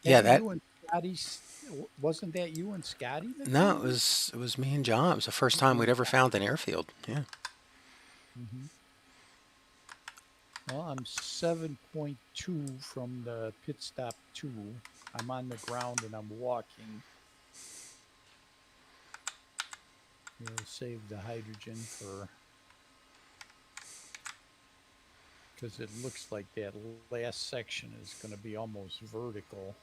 Yeah, Hadn't that you and Scotty, wasn't that you and Scotty that no, found it? it was me and John. It was the first time You we'd and ever Scotty. found an airfield. Yeah. Hmm. Well, I'm 7.2 from the pit stop 2. I'm on the ground and I'm walking. We'll save the hydrogen for, because it looks like that last section is going to be almost vertical.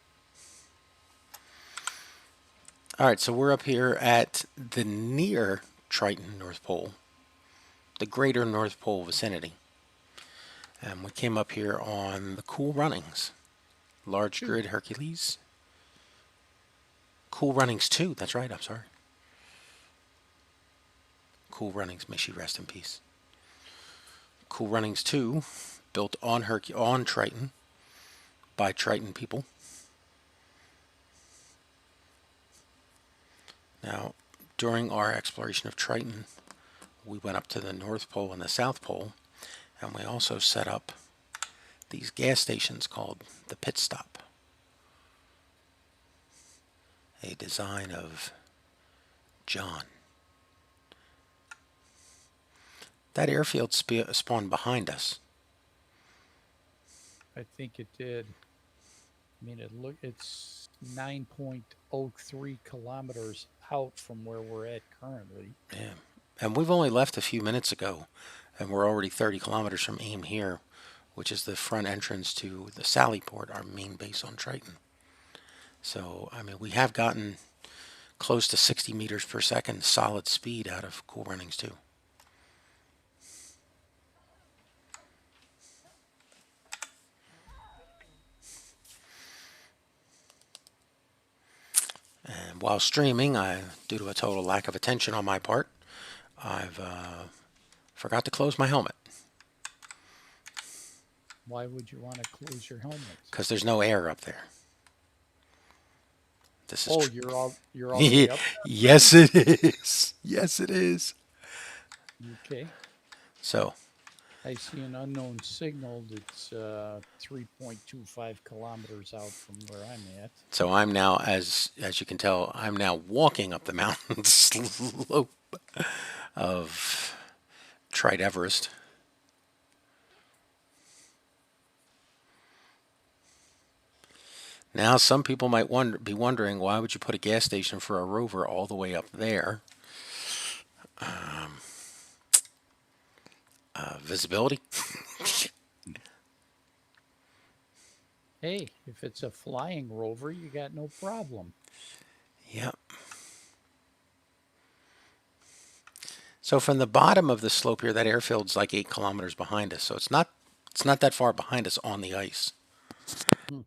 All right, so we're up here at the near Triton North Pole, the greater North Pole vicinity. And we came up here on the Cool Runnings, Large Two. Grid Hercules. Cool Runnings 2, that's right, I'm sorry. Cool Runnings, may she rest in peace. Cool Runnings 2, built on on Triton by Triton people. Now, during our exploration of Triton, we went up to the North Pole and the South Pole, and we also set up these gas stations called the Pit Stop, a design of John. That airfield spawned behind us. I think it did. I mean, it's 9.03 kilometers out from where we're at currently. Yeah. And we've only left a few minutes ago, and we're already 30 kilometers from AIM here, which is the front entrance to the Sallyport, our main base on Triton. So, I mean, we have gotten close to 60 meters per second solid speed out of Cool Runnings 2. And while streaming, due to a total lack of attention on my part, I've forgot to close my helmet Why would you want to close your helmet? because there's no air up there. This is Oh, you're all the way up yes, it is. Yes, it is. there? Okay. So, I see an unknown signal that's 3.25 kilometers out from where I'm at. so I'm now, as you can tell, I'm now walking up the mountain slope of Trite Everest. Now, some people might be wondering why would you put a gas station for a rover all the way up there? Visibility. Hey, if it's a flying rover, you got no problem. Yep. So from the bottom of the slope here, that airfield's like 8 kilometers behind us. So it's not that far behind us on the ice. Hmm.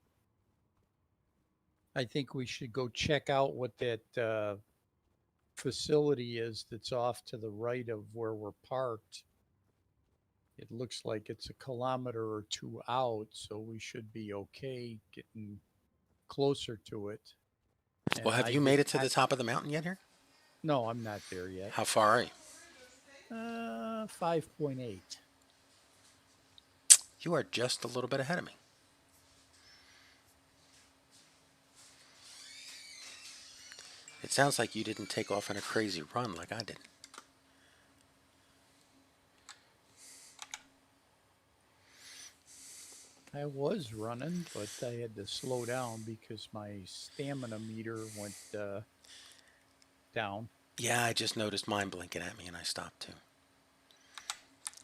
I think we should go check out what that facility is that's off to the right of where we're parked. It looks like it's a kilometer or two out, so we should be okay getting closer to it. Well, And have I you did made it to not, the top of the mountain yet here? no, I'm not there yet. How far are you? 5.8. You are just a little bit ahead of me. It sounds like you didn't take off in a crazy run like I did. I was running, but I had to slow down because my stamina meter went down. Yeah, I just noticed mine blinking at me and I stopped too.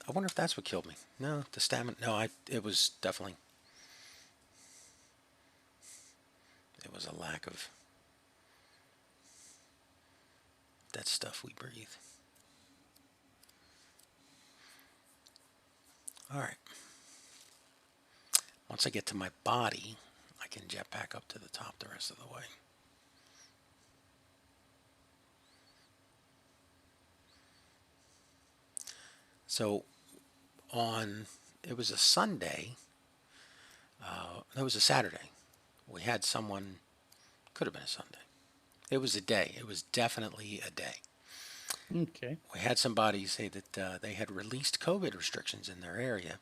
I wonder if that's what killed me. No, the stamina. No, it was definitely. It was a lack of that stuff we breathe. All right. Once I get to my body, I can jet back up to the top the rest of the way. So on, it was a Sunday. It was a Saturday. We had someone, could have been a Sunday. It was a day. It was definitely a day. Okay. We had somebody say that they had released COVID restrictions in their area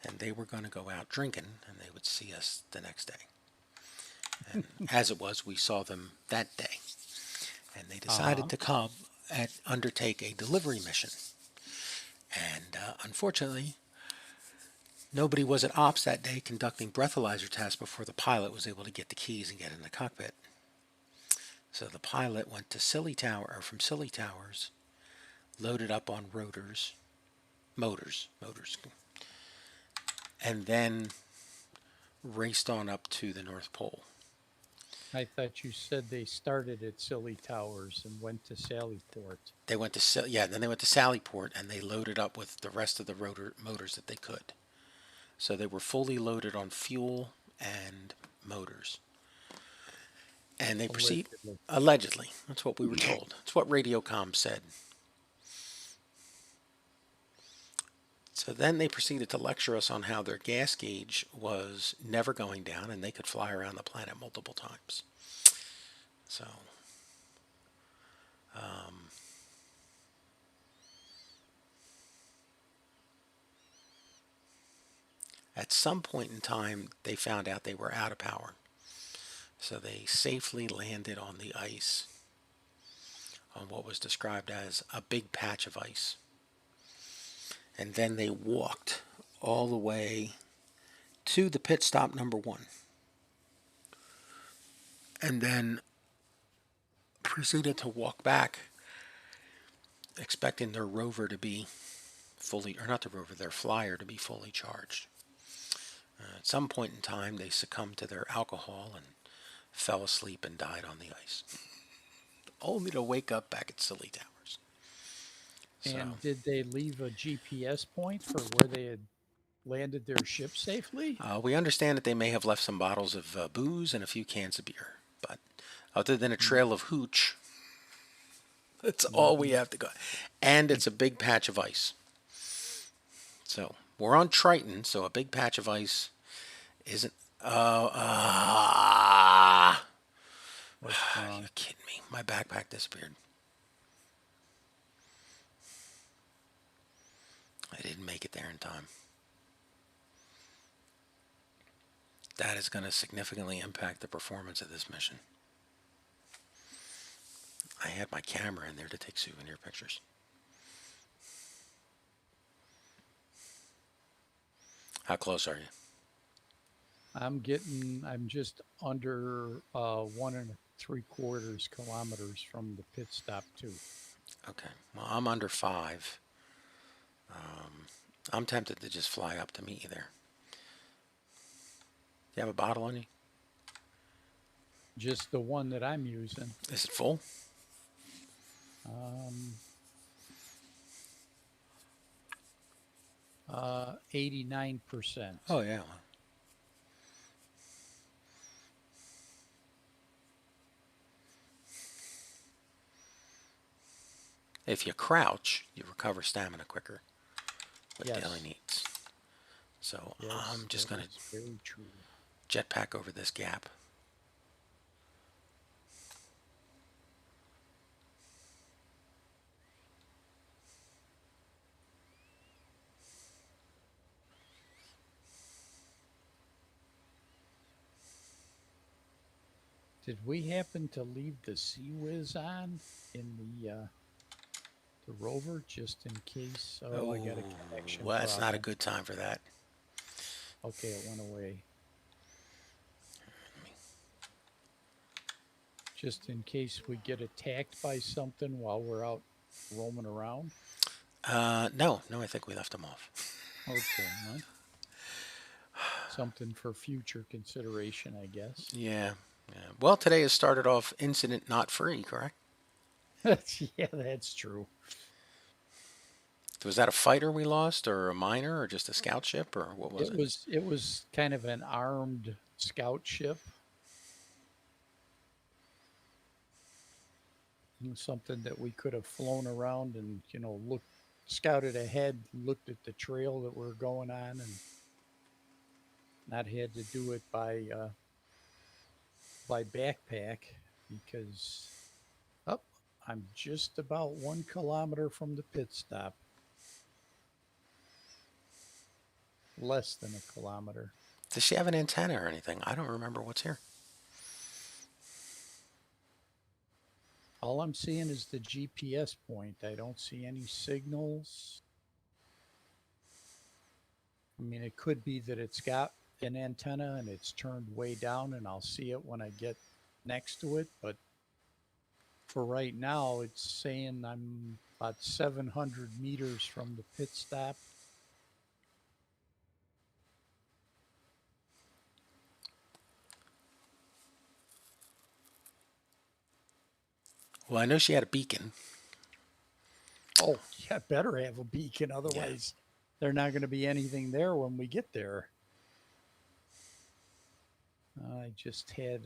and they were going to go out drinking and they would see us the next day. And as it was, we saw them that day. And they decided Uh-huh. to come and undertake a delivery mission. And unfortunately, nobody was at ops that day conducting breathalyzer tests before the pilot was able to get the keys and get in the cockpit. So the pilot went to Scilly Tower, or from Scilly Towers, loaded up on motors, and then raced on up to the North Pole. I thought you said they started at Silly Towers and went to Sallyport. They went to then they went to Sallyport and they loaded up with the rest of the motors that they could. So they were fully loaded on fuel and motors. And they proceed Allegedly. allegedly. That's what we were told. That's what Radiocom said. So then they proceeded to lecture us on how their gas gauge was never going down and they could fly around the planet multiple times. So, at some point in time, they found out they were out of power. So they safely landed on the ice, on what was described as a big patch of ice. And then they walked all the way to the pit stop number 1. And then proceeded to walk back, expecting their rover to be fully, or not the rover, their flyer to be fully charged. At some point in time, they succumbed to their alcohol and fell asleep and died on the ice, only to wake up back at Scilly Towers. So, And did they leave a GPS point for where they had landed their ship safely? we understand that they may have left some bottles of booze and a few cans of beer, but other than a trail of hooch, that's all we have to go. And it's a big patch of ice. So we're on Triton, so a big patch of ice isn't. What's wrong? You're kidding me. My backpack disappeared. I didn't make it there in time. That is going to significantly impact the performance of this mission. I had my camera in there to take souvenir pictures. How close are you? I'm just under 1 3/4 kilometers from the pit stop too. Okay. Well, I'm under 5. I'm tempted to just fly up to meet you there. Do you have a bottle on you? Just the one that I'm using. Is it full? 89%. Oh, yeah. If you crouch, you recover stamina quicker with Yes. daily needs. So Yes, I'm just that going is very true. to jetpack over this gap. Did we happen to leave the Sea Whiz on in the rover just in case? Oh, I got a connection Well, it's not a problem. good time for that. Okay, it went away. Just in case we get attacked by something while we're out roaming around. No, I think we left them off. Okay, well, something for future consideration, I guess. Yeah. Well, today has started off incident not free, correct? Yeah, that's true. Was that a fighter we lost, or a miner, or just a scout ship, or what was it? It was kind of an armed scout ship. Something that we could have flown around and, scouted ahead, looked at the trail that we're going on, and not had to do it by backpack because I'm just about 1 kilometer from the pit stop. Less than a kilometer. Does she have an antenna or anything? I don't remember what's here. All I'm seeing is the GPS point. I don't see any signals. I mean, it could be that it's got an antenna and it's turned way down and I'll see it when I get next to it. But for right now, it's saying I'm about 700 meters from the pit stop. Well, I know she had a beacon. Oh, yeah, better have a beacon. Otherwise, there's not going to be anything there when we get there. I just had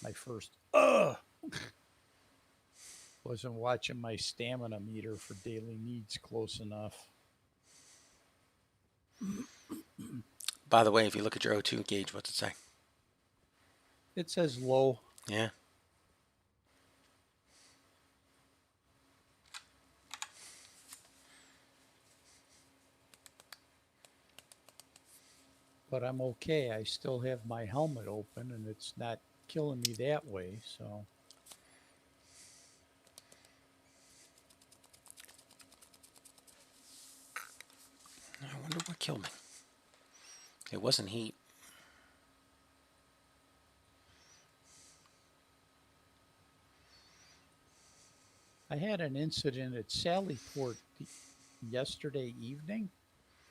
my first, wasn't watching my stamina meter for daily needs close enough. By the way, if you look at your O2 gauge, what's it say? It says low. Yeah. But I'm okay. I still have my helmet open and it's not killing me that way. So I wonder what killed me. It wasn't heat. I had an incident at Sallyport yesterday evening.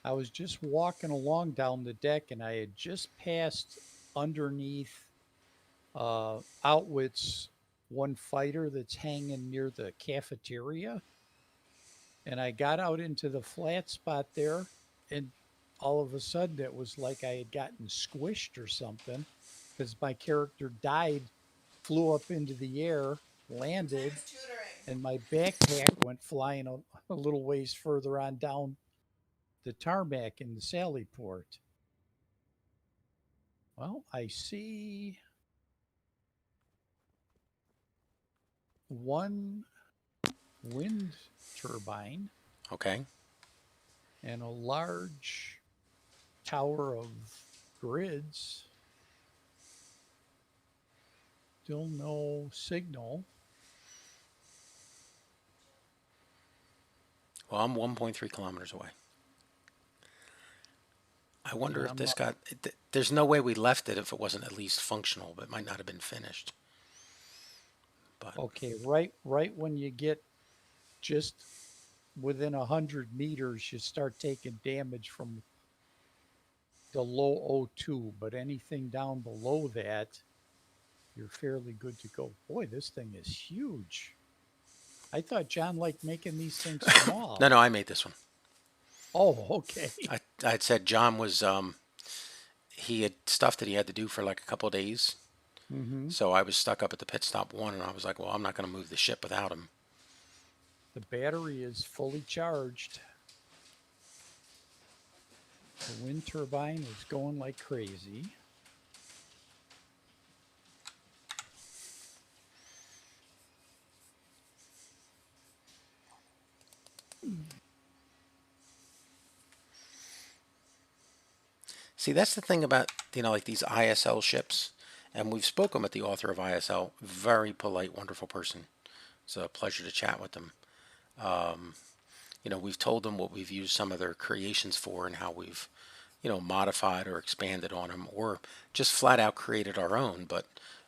I was just walking along down the deck and I had just passed underneath Outwit's one fighter that's hanging near the cafeteria. And I got out into the flat spot there, and all of a sudden it was like I had gotten squished or something because my character died, flew up into the air, landed, and my backpack went flying a little ways further on down the tarmac in the Sallyport. Well, I see one wind turbine Okay. and a large tower of grids. Still no signal. Well, I'm 1.3 kilometers away. I wonder if this got... There's no way we left it if it wasn't at least functional, but it might not have been finished. But okay, right when you get just within 100 meters, you start taking damage from the low O2, but anything down below that, you're fairly good to go. Boy, this thing is huge. I thought John liked making these things small. no, I made this one. Oh, okay. I had said John was... he had stuff that he had to do for like a couple of days. Mm-hmm. So I was stuck up at the pit stop one, and I was like, well, I'm not going to move the ship without him. The battery is fully charged. The wind turbine is going like crazy. See, that's the thing about, like these ISL ships. And we've spoken with the author of ISL. Very polite, wonderful person. It's a pleasure to chat with them. We've told them what we've used some of their creations for and how we've, modified or expanded on them or just flat out created our own. But,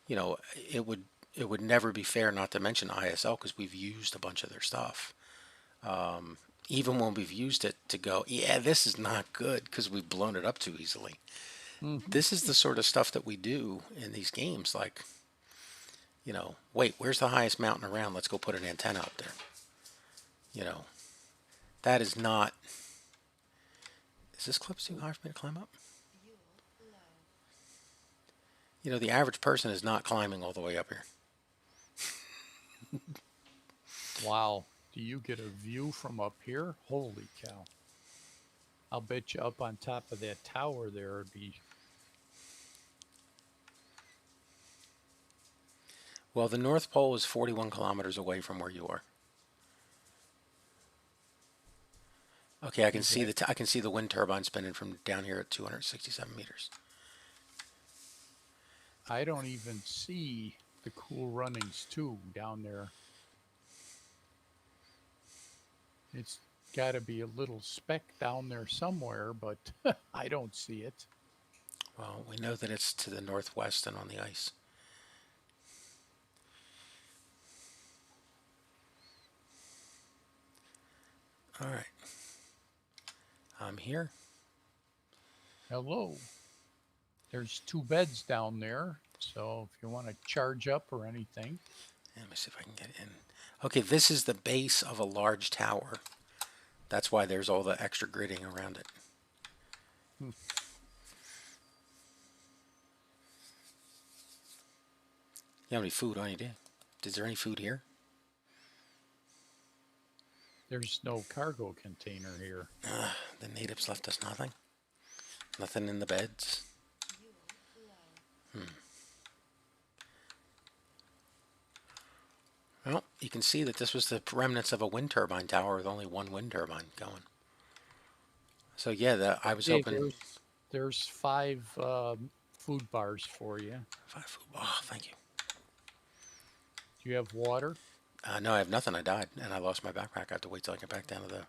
it would never be fair not to mention ISL because we've used a bunch of their stuff. Even when we've used it to go, yeah, this is not good because we've blown it up too easily. Mm-hmm. This is the sort of stuff that we do in these games. Like, wait, where's the highest mountain around? Let's go put an antenna up there. That is not... Is this clip too high for me to climb up? The average person is not climbing all the way up here. Wow. Do you get a view from up here? Holy cow. I'll bet you up on top of that tower there would be... Well, the North Pole is 41 kilometers away from where you are. Okay, I can see I can see the wind turbine spinning from down here at 267 meters. I don't even see the Cool Runnings 2 down there. It's got to be a little speck down there somewhere, but I don't see it. Well, we know that it's to the northwest and on the ice. All right. I'm here. Hello. There's 2 beds down there, so if you want to charge up or anything. Let me see if I can get in. Okay, this is the base of a large tower. That's why there's all the extra gridding around it. Hmm. You have any food on you, do? Is there any food here? There's no cargo container here. The natives left us nothing. Nothing in the beds. Well, you can see that this was the remnants of a wind turbine tower with only one wind turbine going. So yeah, I was Hey, hoping. there's 5 food bars for you. 5 food. Oh, thank you. Do you have water? No, I have nothing. I died, and I lost my backpack. I have to wait till I get back down to the.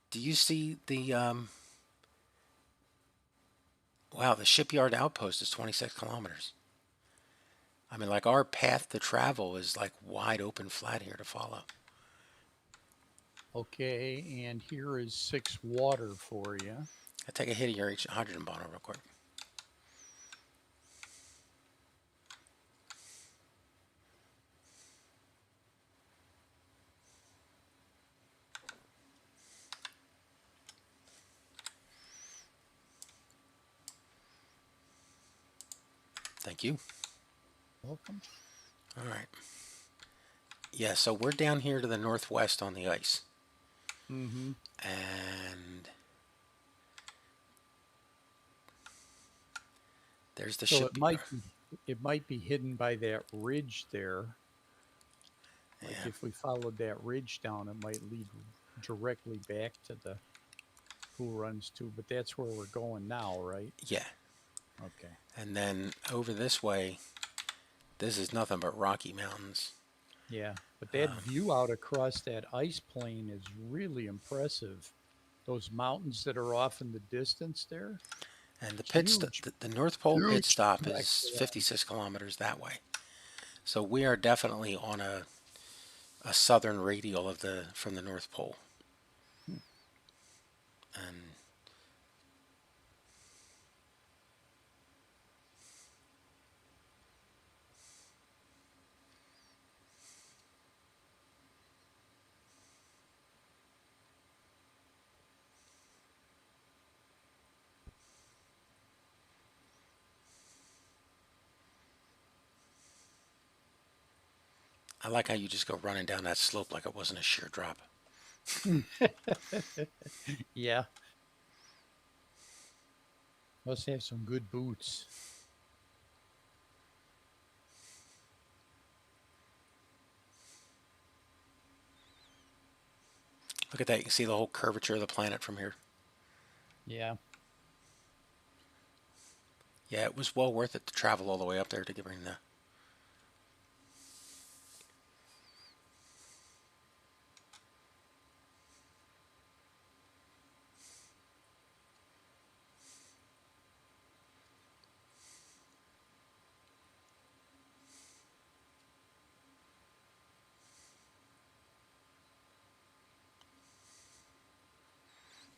Do you see the? Wow, the shipyard outpost is 26 kilometers. I mean, like our path to travel is like wide open, flat here to follow. Okay, and here is 6 water for you. I take a hit of your hydrogen bottle real quick. Thank you. Welcome. All right. Yeah, so we're down here to the northwest on the ice. Mm-hmm. And there's the So ship. it might be hidden by that ridge there. Like Yeah. if we followed that ridge down, it might lead directly back to the Cool Runs too. But that's where we're going now, right? Yeah. Okay. And then over this way, this is nothing but Rocky Mountains. Yeah, but that view out across that ice plain is really impressive. Those mountains that are off in the distance there. And Huge. the North Pole pit Huge stop back is to that. 56 kilometers that way. So we are definitely on a southern radial of from the North Pole. And I like how you just go running down that slope like it wasn't a sheer drop. Yeah. Must have some good boots. Look at that. You can see the whole curvature of the planet from here. Yeah. Yeah, it was well worth it to travel all the way up there to bring the.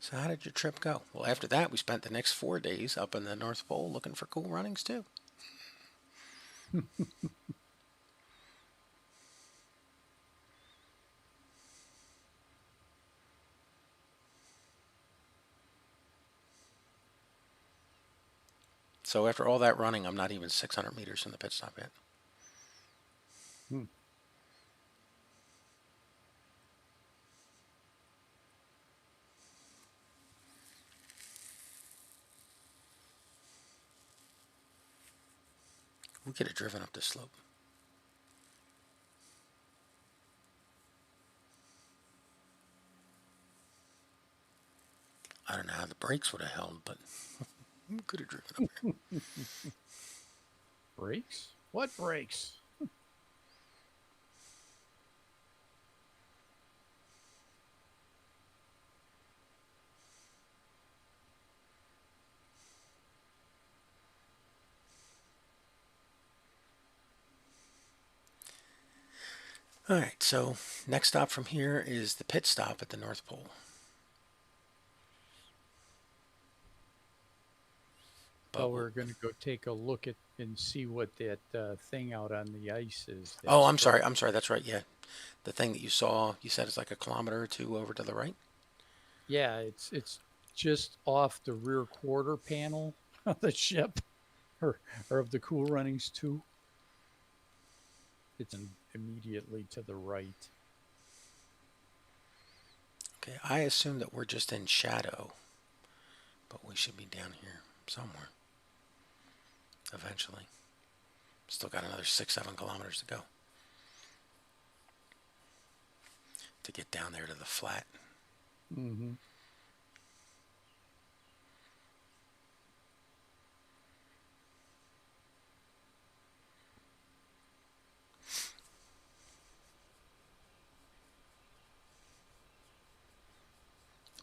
So how did your trip go? Well, after that, we spent the next 4 days up in the North Pole looking for cool runnings too. So after all that running, I'm not even 600 meters from the pit stop yet. Hmm. We could have driven up this slope. I don't know how the brakes would have held, but we could have driven up here. Brakes? What brakes? All right, so next stop from here is the pit stop at the North Pole. Well, we're going to go take a look at and see what that thing out on the ice is. That Oh, structure. I'm sorry. That's right. Yeah, the thing that you saw, you said it's like a kilometer or two over to the right. Yeah, it's just off the rear quarter panel of the ship, or of the Cool Runnings 2. It's immediately to the right. Okay, I assume that we're just in shadow, but we should be down here somewhere eventually. Still got another 6-7 kilometers to go to get down there to the flat. Mm-hmm.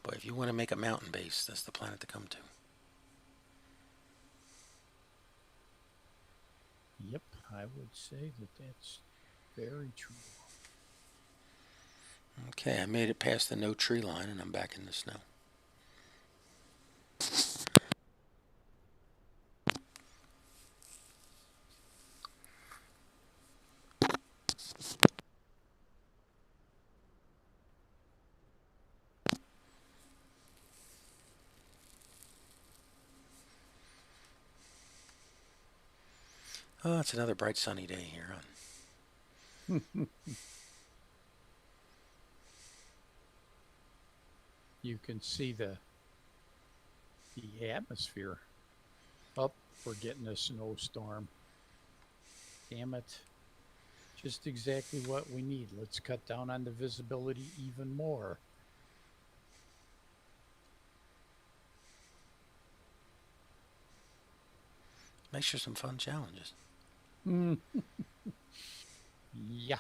But if you want to make a mountain base, that's the planet to come to. Yep, I would say that that's very true. Okay, I made it past the no tree line and I'm back in the snow. Oh, it's another bright sunny day here. You can see the atmosphere. Up, we're getting a snowstorm. Damn it. Just exactly what we need. Let's cut down on the visibility even more. Makes for some fun challenges. Mm. Yeah.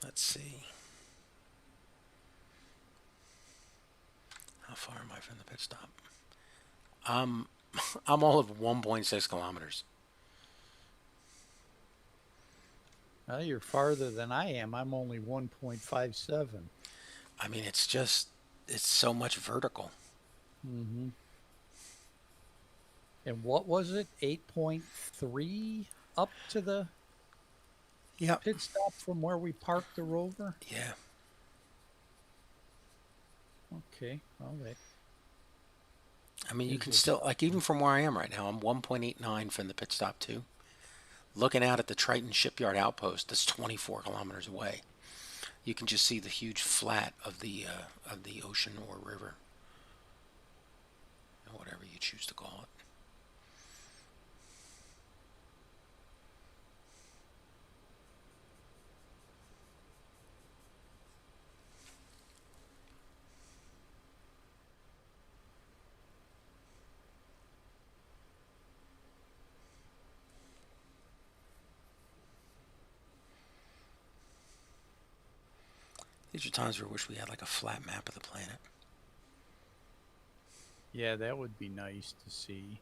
Let's see. How far am I from the pit stop? I'm all of 1.6 kilometers. Well, you're farther than I am. I'm only 1.57. I mean, it's so much vertical. Mm-hmm. And what was it? 8.3 up to the Yep. pit stop from where we parked the rover? Yeah. Okay. Well, that I mean, you is can a still, start. like, even from where I am right now, I'm 1.89 from the pit stop, too. Looking out at the Triton Shipyard outpost that's 24 kilometers away, you can just see the huge flat of the ocean or river, or whatever you choose to call it. These are times where I wish we had like a flat map of the planet. Yeah, that would be nice to see.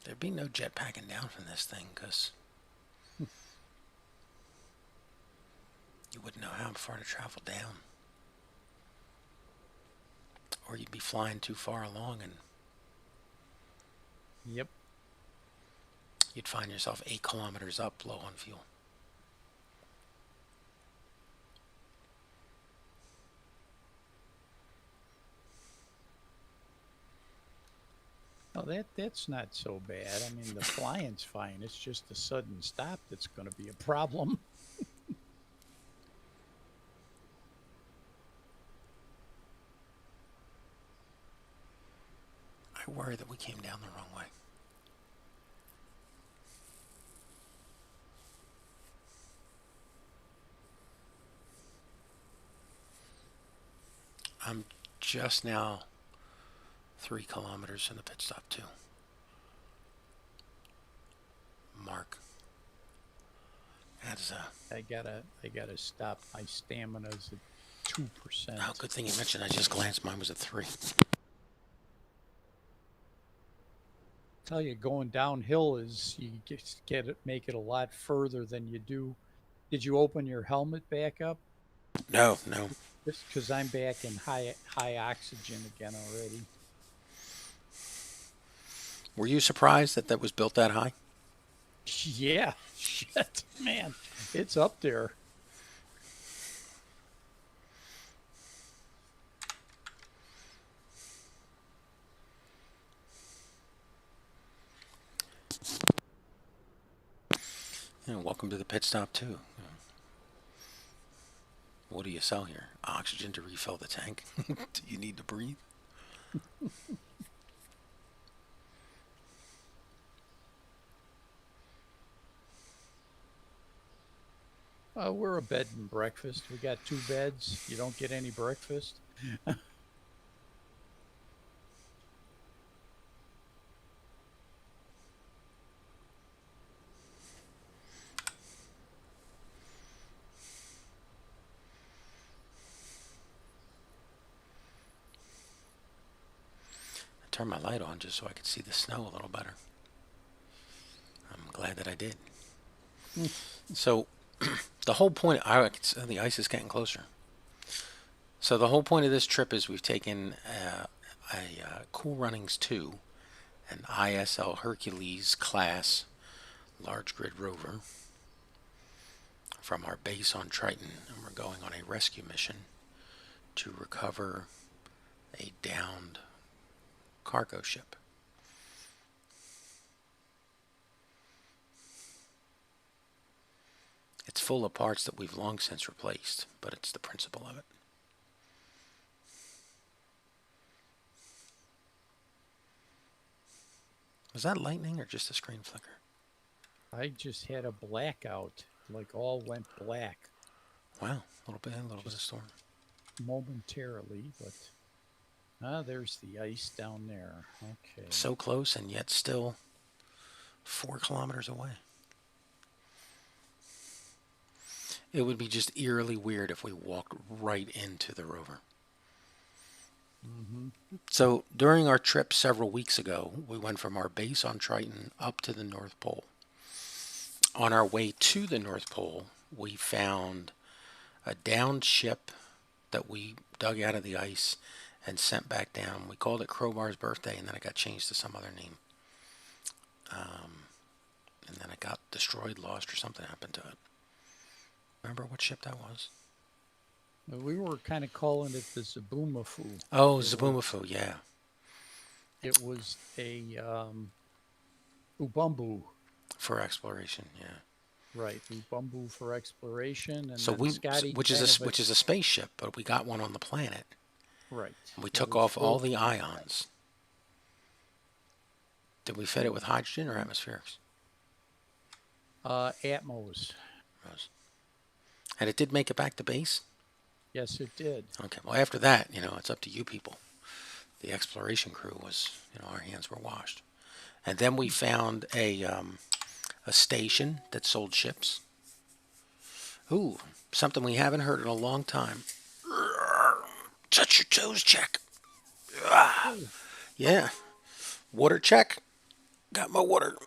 There'd be no jetpacking down from this thing because you wouldn't know how far to travel down. Or you'd be flying too far along and Yep. you'd find yourself 8 kilometers up low on fuel. Well, that's not so bad. I mean, the flying's fine. It's just the sudden stop that's going to be a problem. I worry that we came down the wrong way. I'm just now 3 kilometers from the pit stop too. Mark. That's I gotta stop. My stamina's at 2%. oh, good thing you mentioned. I just glanced. Mine was at 3. Tell you, going downhill is you make it a lot further than you do. Did you open your helmet back up? No, no. Just because I'm back in high oxygen again already. Were you surprised that that was built that high? Yeah, shit, man, it's up there. Welcome to the pit stop too. What do you sell here? Oxygen to refill the tank. Do you need to breathe? We're a bed and breakfast. We got 2 beds. You don't get any breakfast. I turned my light on just so I could see the snow a little better. I'm glad that I did. So, the whole point, the ice is getting closer. So the whole point of this trip is we've taken a Cool Runnings 2, an ISL Hercules class large grid rover from our base on Triton, and we're going on a rescue mission to recover a downed cargo ship. It's full of parts that we've long since replaced, but it's the principle of it. Was that lightning or just a screen flicker? I just had a blackout, like all went black. Wow, a little bit of storm. Momentarily, but there's the ice down there. Okay. So close and yet still 4 kilometers away. It would be just eerily weird if we walked right into the rover. Mm-hmm. So during our trip several weeks ago, we went from our base on Triton up to the North Pole. On our way to the North Pole, we found a downed ship that we dug out of the ice and sent back down. We called it Crowbar's Birthday, and then it got changed to some other name. And then it got destroyed, lost, or something happened to it. Remember what ship that was? We were kind of calling it the Zaboomafoo. Oh, Zaboomafoo, yeah. It was a Ubumbu. For exploration, yeah. Right, Ubumbu for exploration, and so which is a spaceship, but we got one on the planet. Right. We took off all the ions. Did we fit it with hydrogen or atmospherics? Atmos. And it did make it back to base? Yes, it did. Okay, well after that, it's up to you people. The exploration crew was, our hands were washed. And then we found a station that sold ships. Ooh, something we haven't heard in a long time. Touch your toes check. Yeah. Water check. Got my water.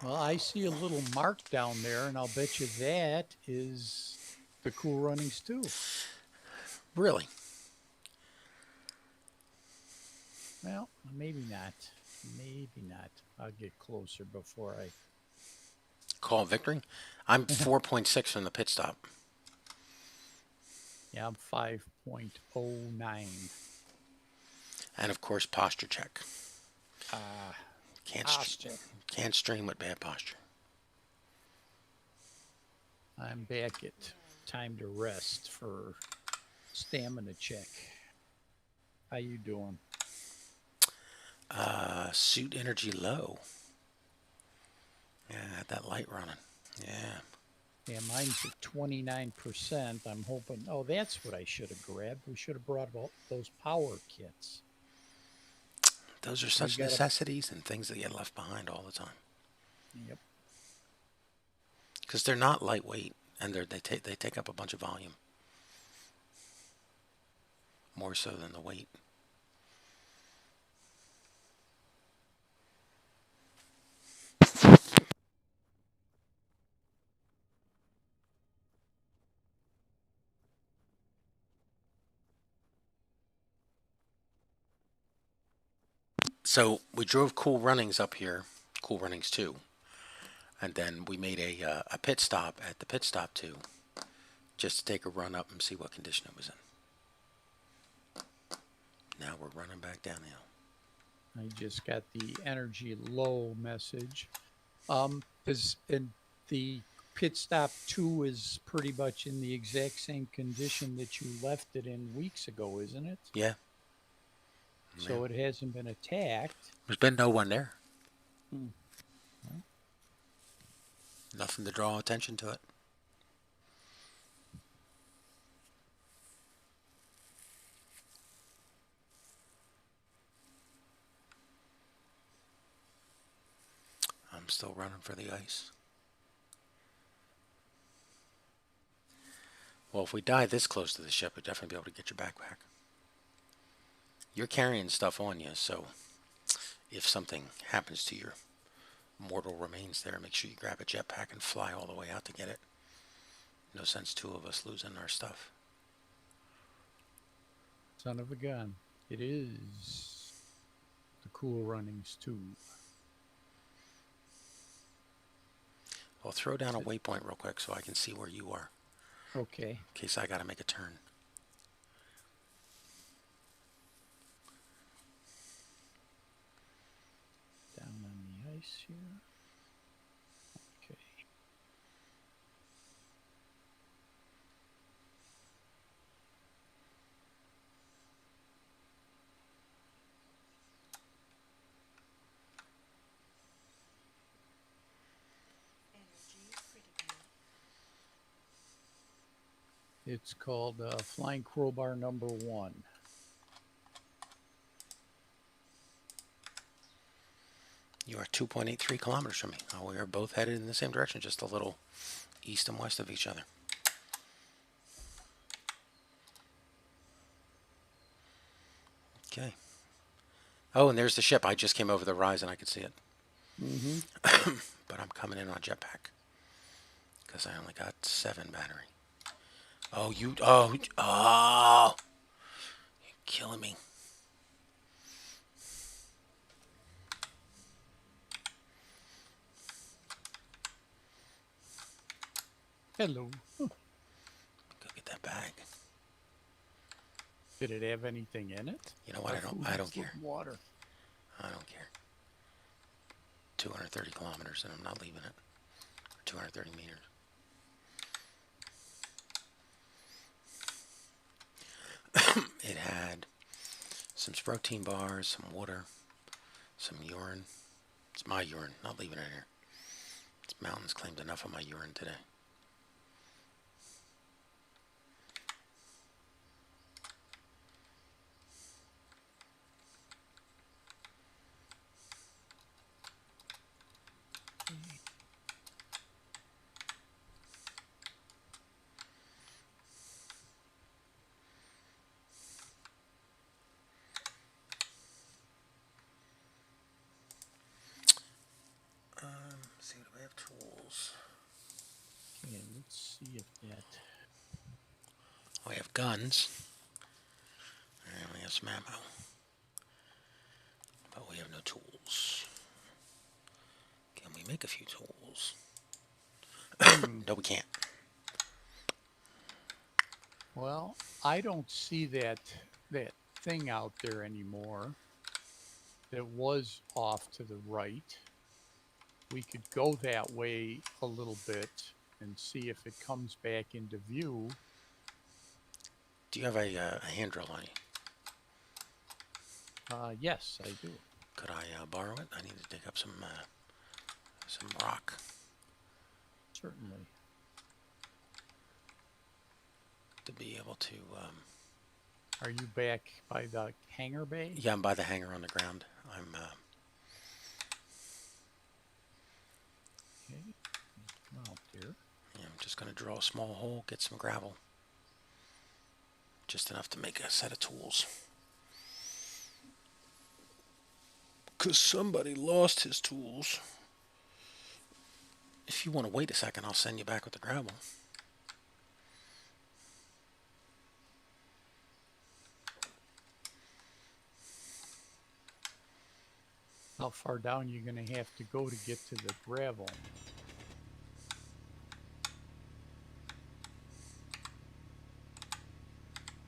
Well, I see a little mark down there, and I'll bet you that is the Cool Runnings 2. Really? Well, maybe not. Maybe not. I'll get closer before I call victory. I'm 4.6 from the pit stop. Yeah, I'm 5.09. And of course, posture check. Can't stream with bad posture. I'm back at time to rest for stamina check. How you doing? Suit energy low. Yeah, had that light running. Yeah. Yeah, mine's at 29%. I'm hoping. Oh, that's what I should have grabbed. We should have brought all those power kits. Those are We such got a. necessities and things that get left behind all the time. Yep. Because they're not lightweight and they take up a bunch of volume. More so than the weight. So we drove Cool Runnings up here, Cool Runnings 2, and then we made a pit stop at the pit stop 2 just to take a run up and see what condition it was in. Now we're running back downhill. I just got the energy low message. Because the pit stop 2 is pretty much in the exact same condition that you left it in weeks ago, isn't it? Yeah. So it hasn't been attacked. There's been no one there. Hmm. Well, Nothing to draw attention to it. I'm still running for the ice. Well, if we die this close to the ship, we'd definitely be able to get your backpack. You're carrying stuff on you, so if something happens to your mortal remains there, make sure you grab a jetpack and fly all the way out to get it. No sense two of us losing our stuff. son of a gun. It is the Cool Runnings 2. Well, throw down a waypoint real quick so I can see where you are. Okay. In case I gotta make a turn. Down on the ice here. Okay. It's called Flying Crowbar number 1. You are 2.83 kilometers from me. We are both headed in the same direction, just a little east and west of each other. Okay. Oh, and there's the ship. I just came over the rise and I could see it. Mm-hmm. But I'm coming in on jetpack because I only got 7 battery. Oh, you're killing me. Hello. Go get that bag. Did it have anything in it? You know what? I don't care. Water. I don't care. 230 kilometers and I'm not leaving it. 230 meters. It had some protein bars, some water, some urine. It's my urine, not leaving it here. This mountain's claimed enough of my urine today. See, do we have tools? Okay, let's see if that. We have guns. And we have some ammo. But we have no tools. Can we make a few tools? No, we can't. Well, I don't see that thing out there anymore. That was off to the right. We could go that way a little bit and see if it comes back into view. Do you have a hand drill on you? Yes, I do. Could I borrow it? I need to dig up some rock. Certainly. be able to. Are you back by the hangar bay? Yeah, I'm by the hangar on the ground. I'm. Okay. Come out there. Yeah, I'm just going to draw a small hole, get some gravel. Just enough to make a set of tools. Because somebody lost his tools. If you want to wait a second, I'll send you back with the gravel. How far down you going to have to go to get to the gravel?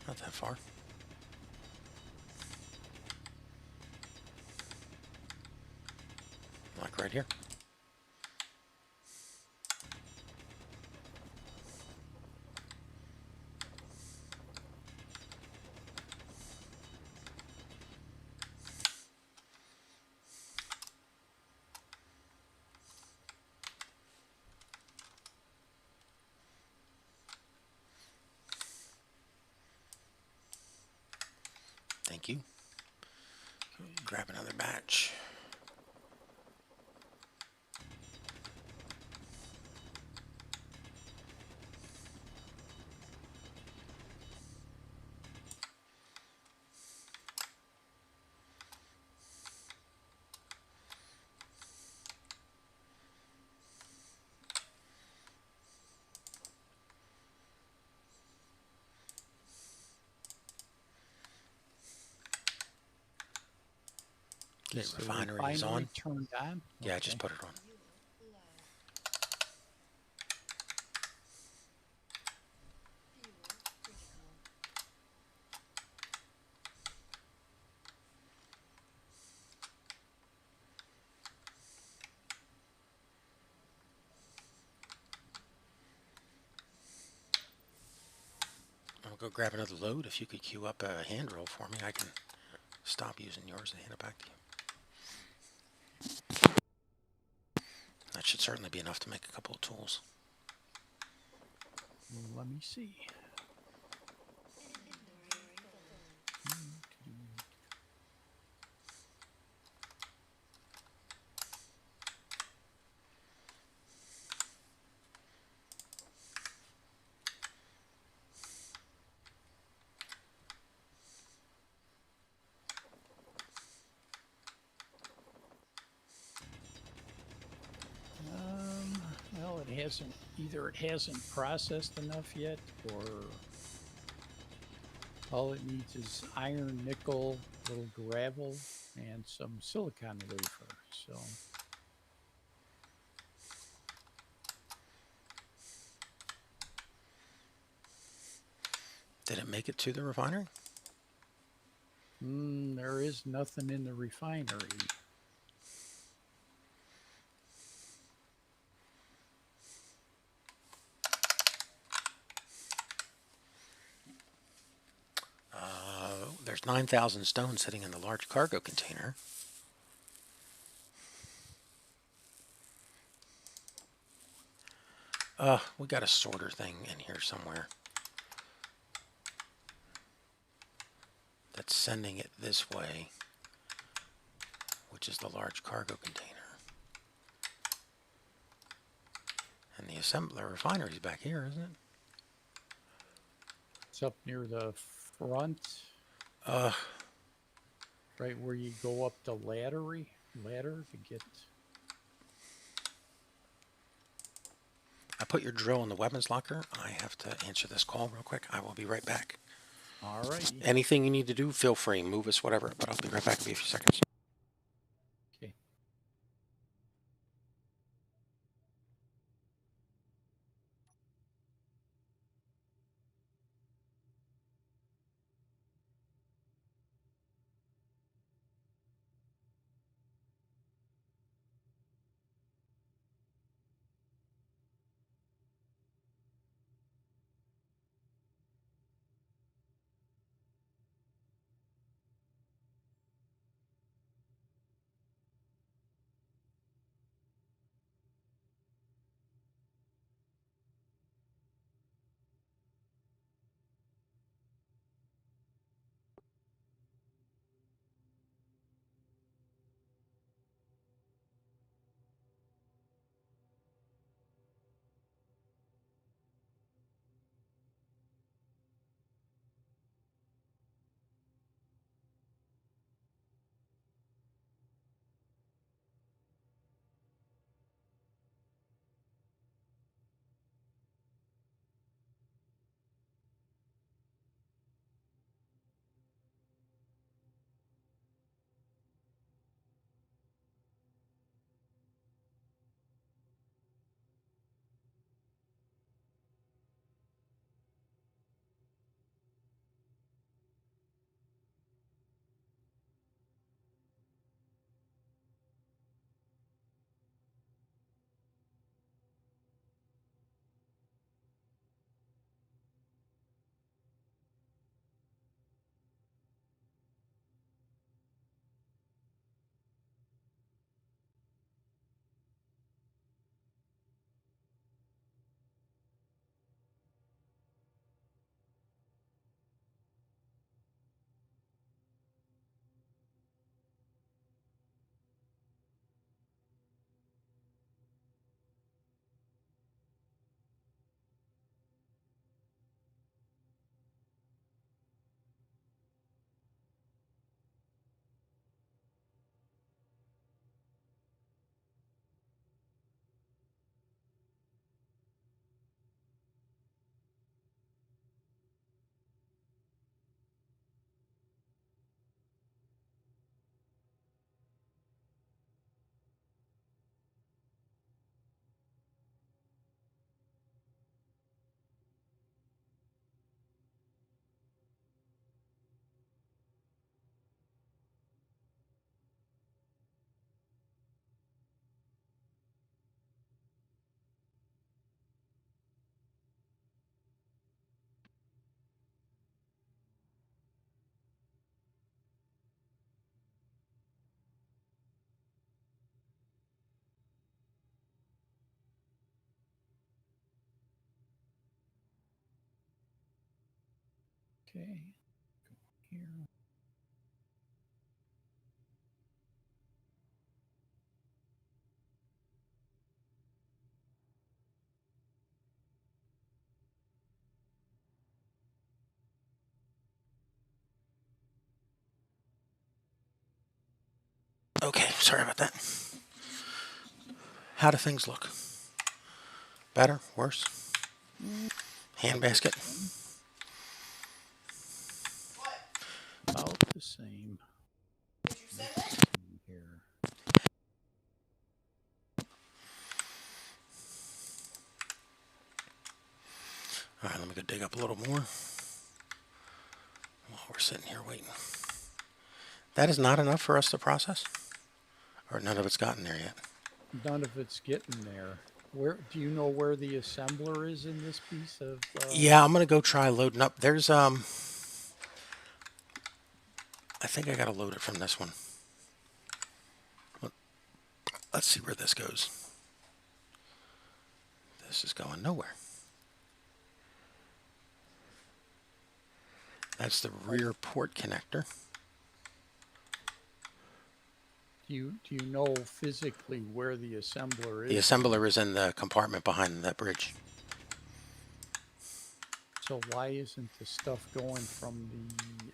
Not that far. Like right here. Thank you. Grab another batch. Okay, Is the refinery is on. turned on? Yeah, I Okay. just put it on. I'll go grab another load. If you could queue up a hand drill for me, I can stop using yours and hand it back to you. That should certainly be enough to make a couple of tools. Let me see. Well, it hasn't, either it hasn't processed enough yet, or all it needs is iron, nickel, little gravel, and some silicon wafer. So Did it make it to the refinery? there is nothing in the refinery. There's 9,000 stone sitting in the large cargo container. We got a sorter thing in here somewhere that's sending it this way, which is the large cargo container. And the assembler refinery is back here, isn't it? It's up near the front, right where you go up the ladder to get. I put your drill in the weapons locker. I have to answer this call real quick. I will be right back. All right. Anything you need to do, feel free. Move us, whatever. But I'll be right back in a few seconds. Okay. Okay. Go here. Okay, sorry about that. How do things look? Better? Worse? Handbasket? About the same. Let's see here. All right, let me go dig up a little more while we're sitting here waiting. That is not enough for us to process? Or none of it's gotten there yet? None of it's getting there. Where do you know where the assembler is in this piece of? Yeah, I'm gonna go try loading up. There's I think I gotta load it from this one. Let's see where this goes. This is going nowhere. That's the rear port connector. Do you know physically where the assembler is? The assembler is in the compartment behind that bridge. So why isn't the stuff going from the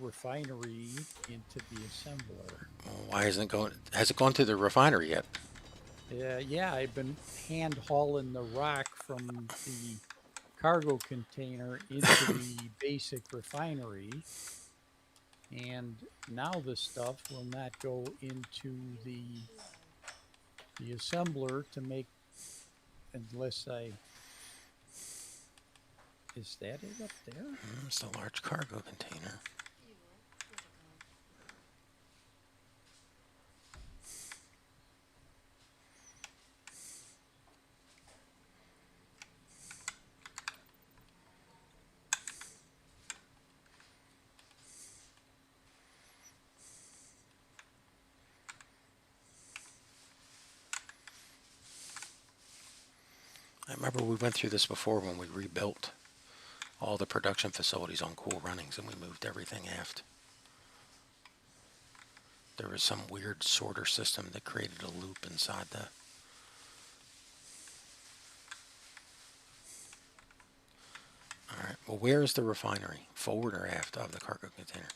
refinery into the assembler? Why isn't it going? Has it gone to the refinery yet? Yeah, I've been hand hauling the rock from the cargo container into the basic refinery, and now the stuff will not go into the assembler to make, unless I. Is that it up there? It's a large cargo container. I remember we went through this before when we rebuilt all the production facilities on Cool Runnings and we moved everything aft. There was some weird sorter system that created a loop inside the... Alright, well where is the refinery? Forward or aft of the cargo container?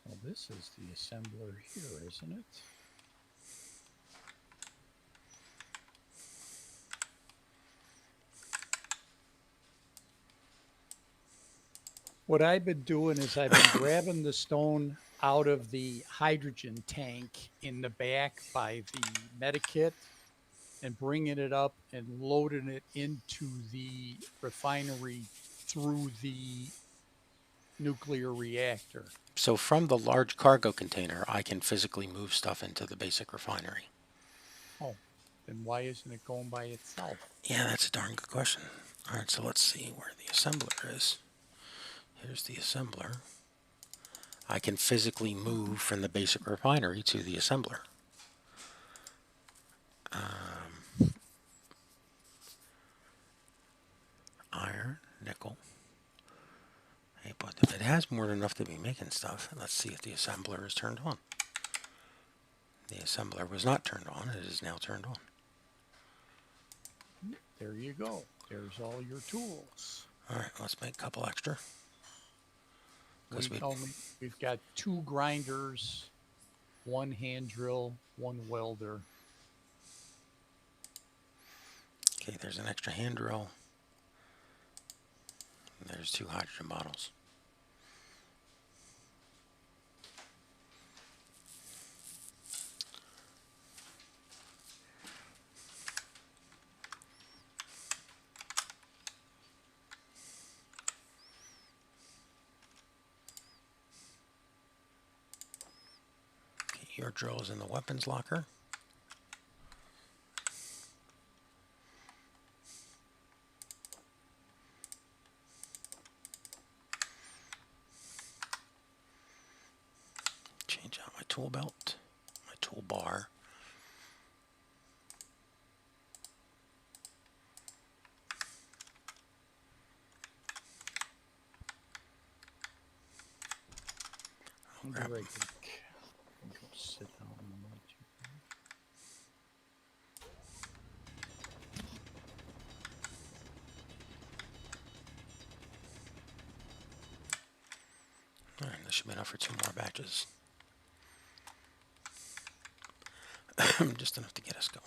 Well, this is the assembler here, isn't it? What I've been doing is I've been grabbing the stone out of the hydrogen tank in the back by the medikit and bringing it up and loading it into the refinery through the nuclear reactor. So from the large cargo container, I can physically move stuff into the basic refinery. Oh, then why isn't it going by itself? Yeah, that's a darn good question. Alright, so let's see where the assembler is. Here's the assembler. I can physically move from the basic refinery to the assembler. Iron, nickel. Hey, but it has more than enough to be making stuff. Let's see if the assembler is turned on. The assembler was not turned on. It is now turned on. There you go. There's all your tools. All right, let's make a couple extra. We've got 2 grinders, 1 hand drill, 1 welder. Okay, there's an extra hand drill. There's 2 hydrogen bottles. Okay, your drill is in the weapons locker. Change out my tool belt, my tool bar. I'll be grab right 'em. back. Go sit down and wait. All right, this should be enough for 2 more batches. Just enough to get us going.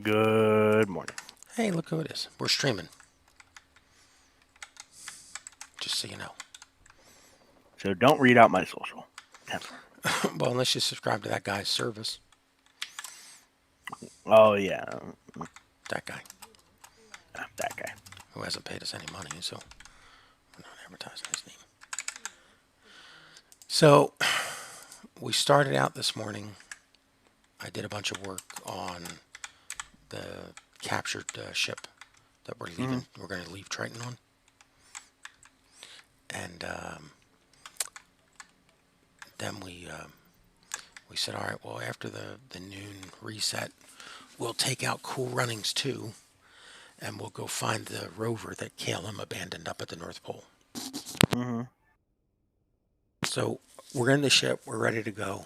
Good morning. Hey, look who it is. We're streaming. Just so you know. So don't read out my social. Well, unless you subscribe to that guy's service. Oh, yeah. That guy. That guy. Who hasn't paid us any money, so we're not advertising his name. So, we started out this morning. I did a bunch of work on the captured ship that we're leaving. We're going to leave Triton on. And then we said, all right, well, after the noon reset, we'll take out Cool Runnings 2, and we'll go find the rover that KLM abandoned up at the North Pole. Mm-hmm. So we're in the ship. We're ready to go.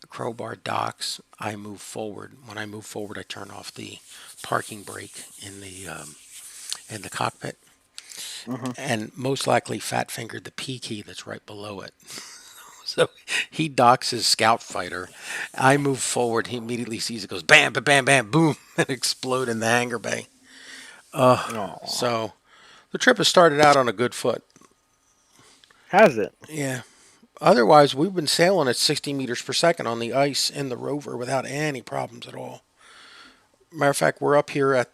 Crowbar docks. I move forward. When I move forward, I turn off the parking brake in the cockpit. Mm-hmm. And most likely fat fingered the P key that's right below it. So he docks his scout fighter. I move forward. He immediately sees it, goes bam, bam, bam, bam, boom, and explode in the hangar bay. So the trip has started out on a good foot. Has it? Yeah. Otherwise, we've been sailing at 60 meters per second on the ice in the rover without any problems at all. Matter of fact, we're up here at,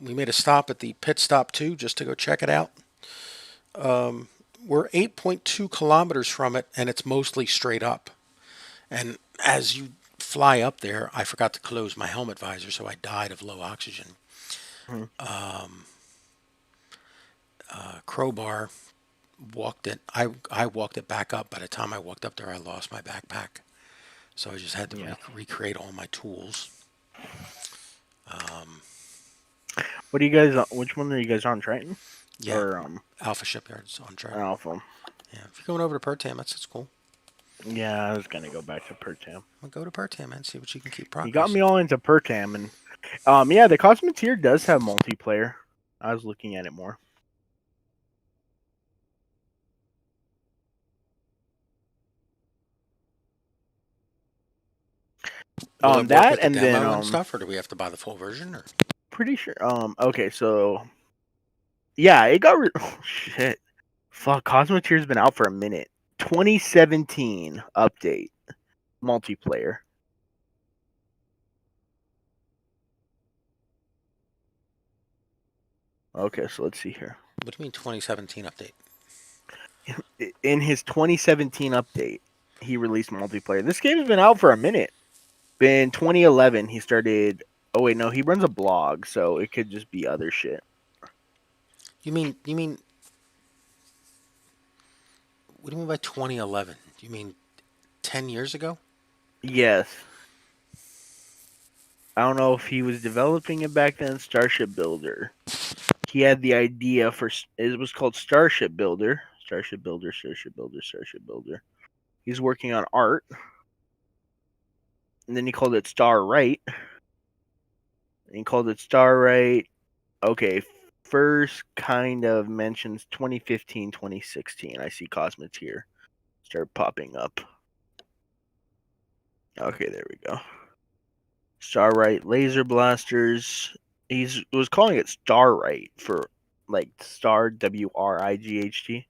we made a stop at the pit stop 2 just to go check it out. We're 8.2 kilometers from it, and it's mostly straight up. And as you fly up there, I forgot to close my helmet visor, so I died of low oxygen. Mm-hmm. Crowbar walked it. I walked it back up. By the time I walked up there, I lost my backpack. So I just had to recreate all my tools. What do you guys? Which one are you guys on? Triton? Yeah, Or Alpha Shipyards on track. Alpha? Yeah, if you're going over to Pertam, that's cool. Yeah, I was gonna go back to Pertam. Well, go to Pertam and see what you can keep progress. You got me all into Pertam, and yeah, the Cosmoteer does have multiplayer. I was looking at it more. Will it work That with the and demo then and stuff, or do we have to buy the full version? Or pretty sure. Okay, so yeah, it got oh shit. Fuck, Cosmoteer's been out for a minute. 2017 update multiplayer. Okay, so let's see here. what do you mean 2017 update? In his 2017 update, he released multiplayer. This game's been out for a minute. Been 2011. He started. Oh wait, no, he runs a blog, so it could just be other shit. You mean what do you mean by 2011? Do you mean 10 years ago? Yes. I don't know if he was developing it back then. Starship Builder. He had the idea for it was called Starship Builder. Starship Builder. Starship Builder. Starship Builder. He's working on art, and then he called it Star Right. And he called it Star Right. Okay, first kind of mentions 2015, 2016. I see Cosmets here start popping up. Okay, there we go. Starlight laser blasters. He was calling it Starlight for like Star WRIGHT.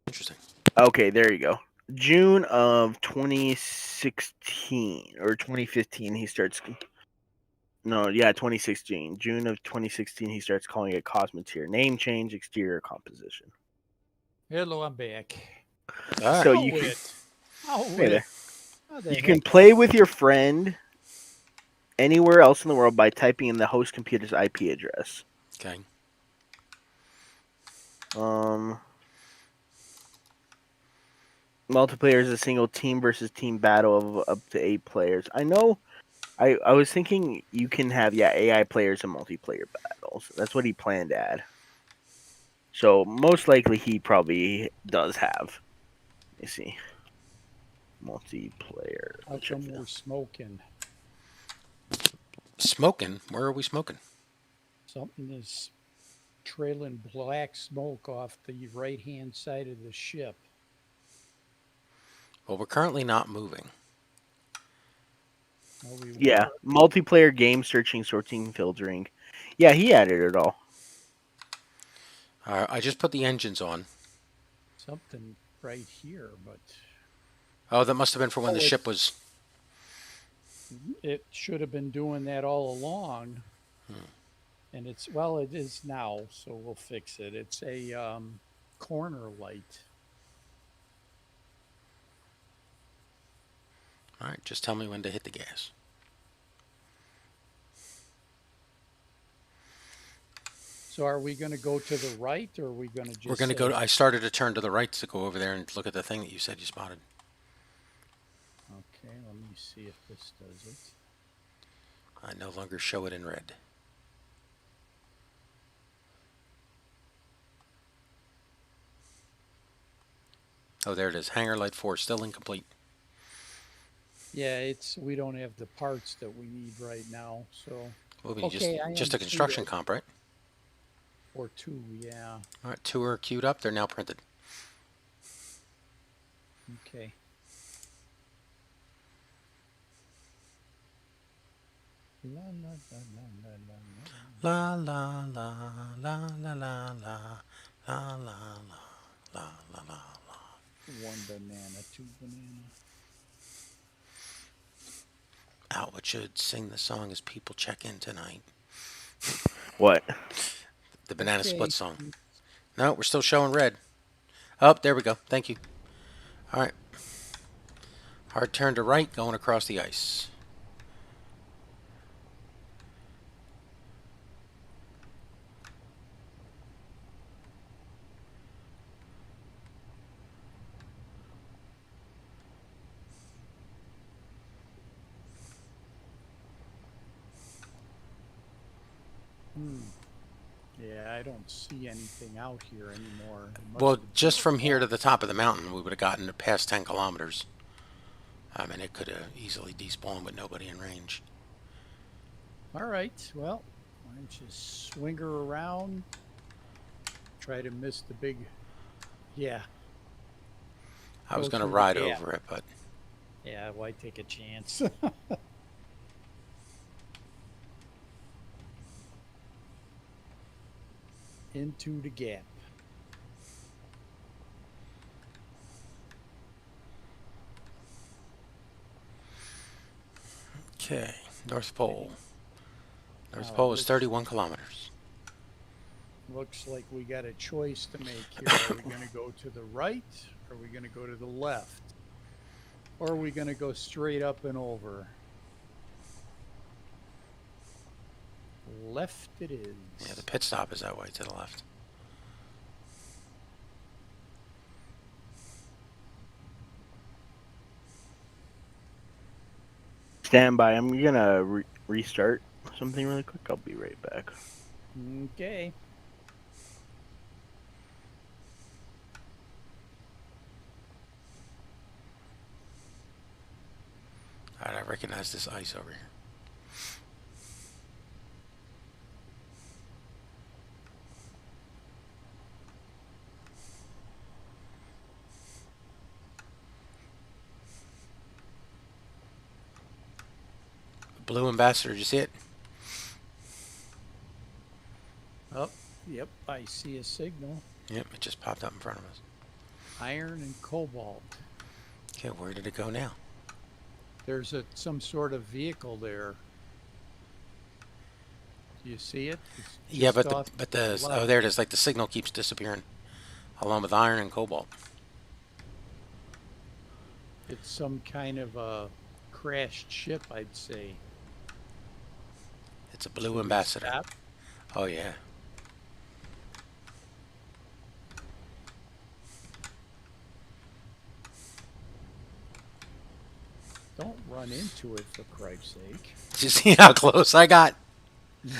Interesting. Okay, there you go. June of 2016 or 2015, he starts. No, yeah, 2016. June of 2016, he starts calling it Cosmeteer. Name change, exterior composition. Hello, I'm back. All So right. you can, Oh, hey there. how the You can heck? play with your friend anywhere else in the world by typing in the host computer's IP address. Okay. Multiplayer is a single team versus team battle of up to 8 players. I know. I was thinking you can have AI players in multiplayer battles. That's what he planned to add. So most likely he probably does have. Let me see. Multiplayer. How come we're smoking? Smoking? Where are we smoking? Something is trailing black smoke off the right-hand side of the ship. Well, we're currently not moving. Well, we Yeah, were. multiplayer game searching, sorting, filtering. Yeah, he added it all. I just put the engines on. Something right here, but Oh, that must have been for when the Oh, ship was. it should have been doing that all along. And it is now, so we'll fix it. It's a corner light. All right, just tell me when to hit the gas. So are we going to go to the right, or are we going to just We're going to go. I started to turn to the right to go over there and look at the thing that you said you spotted. Okay, let me see if this does it. I no longer show it in red. Oh, there it is. Hangar light 4, still incomplete. Yeah, we don't have the parts that we need right now, so. Well, Okay, I just a am construction seated. comp, right? Or 2, yeah. All right, 2 are queued up. They're now printed. Okay. La la la la la La la la la la la la la la la la la la. 1 banana, 2 banana. Outward should sing the song as people check in tonight. What? The banana Okay. split song. No, we're still showing red. Oh, there we go. Thank you. All right. Hard turn to right, going across the ice. Yeah, I don't see anything out here anymore. Well, just from here to the top of the mountain, we would have gotten to past 10 kilometers. I mean, it could have easily despawned with nobody in range. All right, well, why don't you swing her around? Try to miss the big. Yeah. I was Go going to through the ride gap. over it, but Yeah, why take a chance? Into the gap. okay. North Pole. North Now, Pole is 31 kilometers. Looks like we got a choice to make here. Are we going to go to the right Are we going to go to the left? Or are we going to go straight up and over? Left it is. Yeah, the pit stop is that way to the left. Stand by. I'm gonna restart something really quick. I'll be right back. Okay. Alright, I recognize this ice over here. Blue ambassador, did you see it? Oh, yep. I see a signal. Yep, it just popped up in front of us. Iron and cobalt. Okay, where did it go now? There's some sort of vehicle there. Do you see it? It's Yeah, just but off the left. oh, there it is. Like the signal keeps disappearing, along with iron and cobalt. It's some kind of a crashed ship, I'd say. It's a blue Should we ambassador. stop? Oh yeah. Don't run into it, for Christ's sake. Did you see how close I got?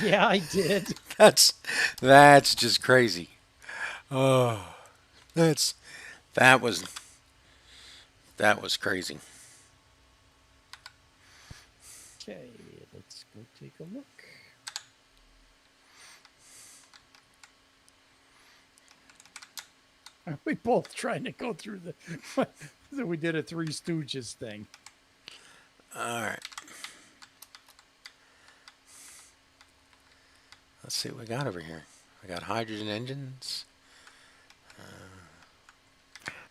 Yeah, I did. That's just crazy. Oh, that was crazy. Okay, let's go take a look. Are we both trying to go through the... So we did a Three Stooges thing. All right. Let's see what we got over here. We got hydrogen engines.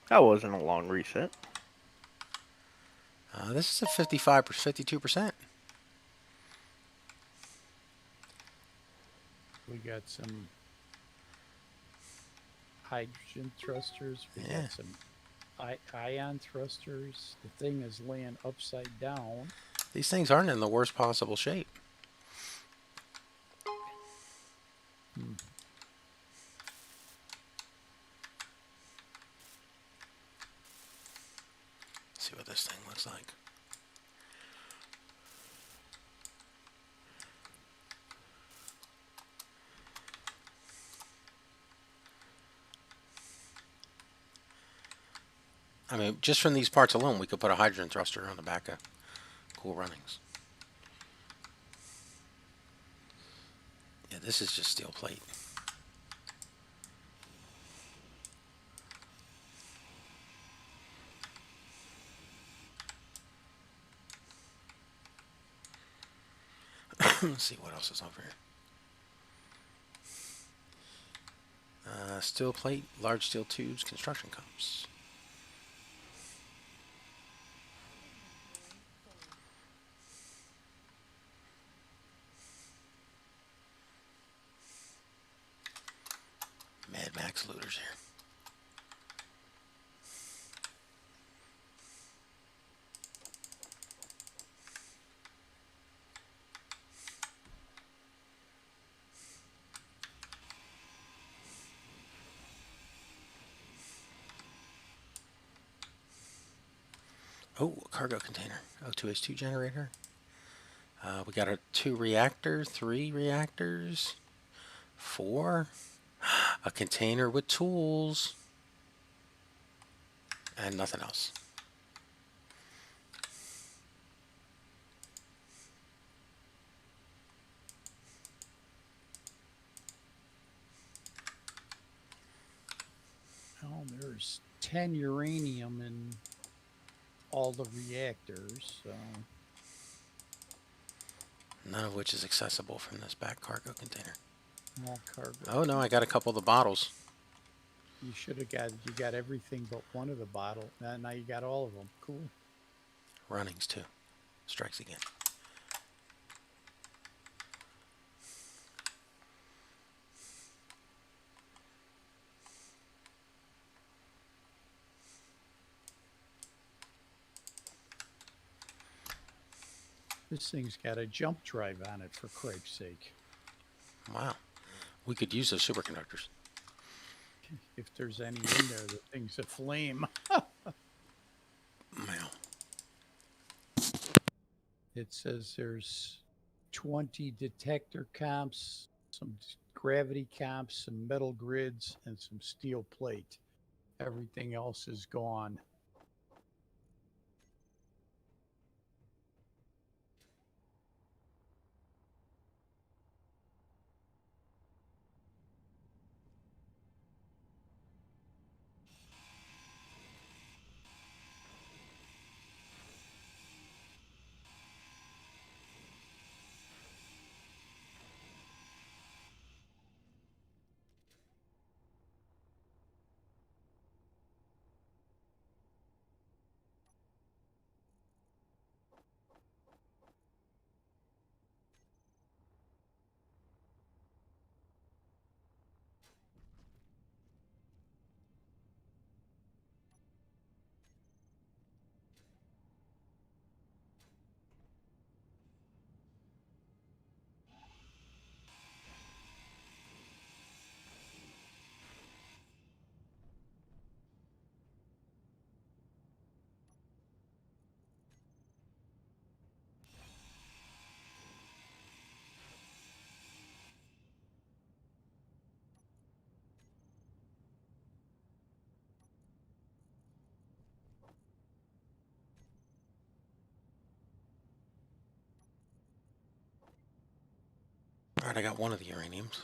That wasn't a long reset. This is a 55 or 52%. We got some hydrogen thrusters. We Yeah. got some ion thrusters. The thing is laying upside down. These things aren't in the worst possible shape. See what this thing looks like. I mean, just from these parts alone, we could put a hydrogen thruster on the back of Cool Runnings. Yeah, this is just steel plate. Let's see what else is over here. Steel plate, large steel tubes, construction cups. Mad Max looters here. Oh, a cargo container. O2H2 generator. We got a 2 reactor, 3 reactors, 4. A container with tools. And nothing else. Oh, there's 10 uranium in all the reactors. So None of which is accessible from this back cargo container. all cargo. Oh no, I got a couple of the bottles. You should have got everything but one of the bottle. Now you got all of them. Cool. Runnings too. Strikes again. This thing's got a jump drive on it, for cripe's sake. Wow. We could use those superconductors. If there's any in there, the thing's aflame. Wow. It says there's 20 detector comps, some gravity comps, some metal grids, and some steel plate. Everything else is gone. All right, I got one of the uraniums.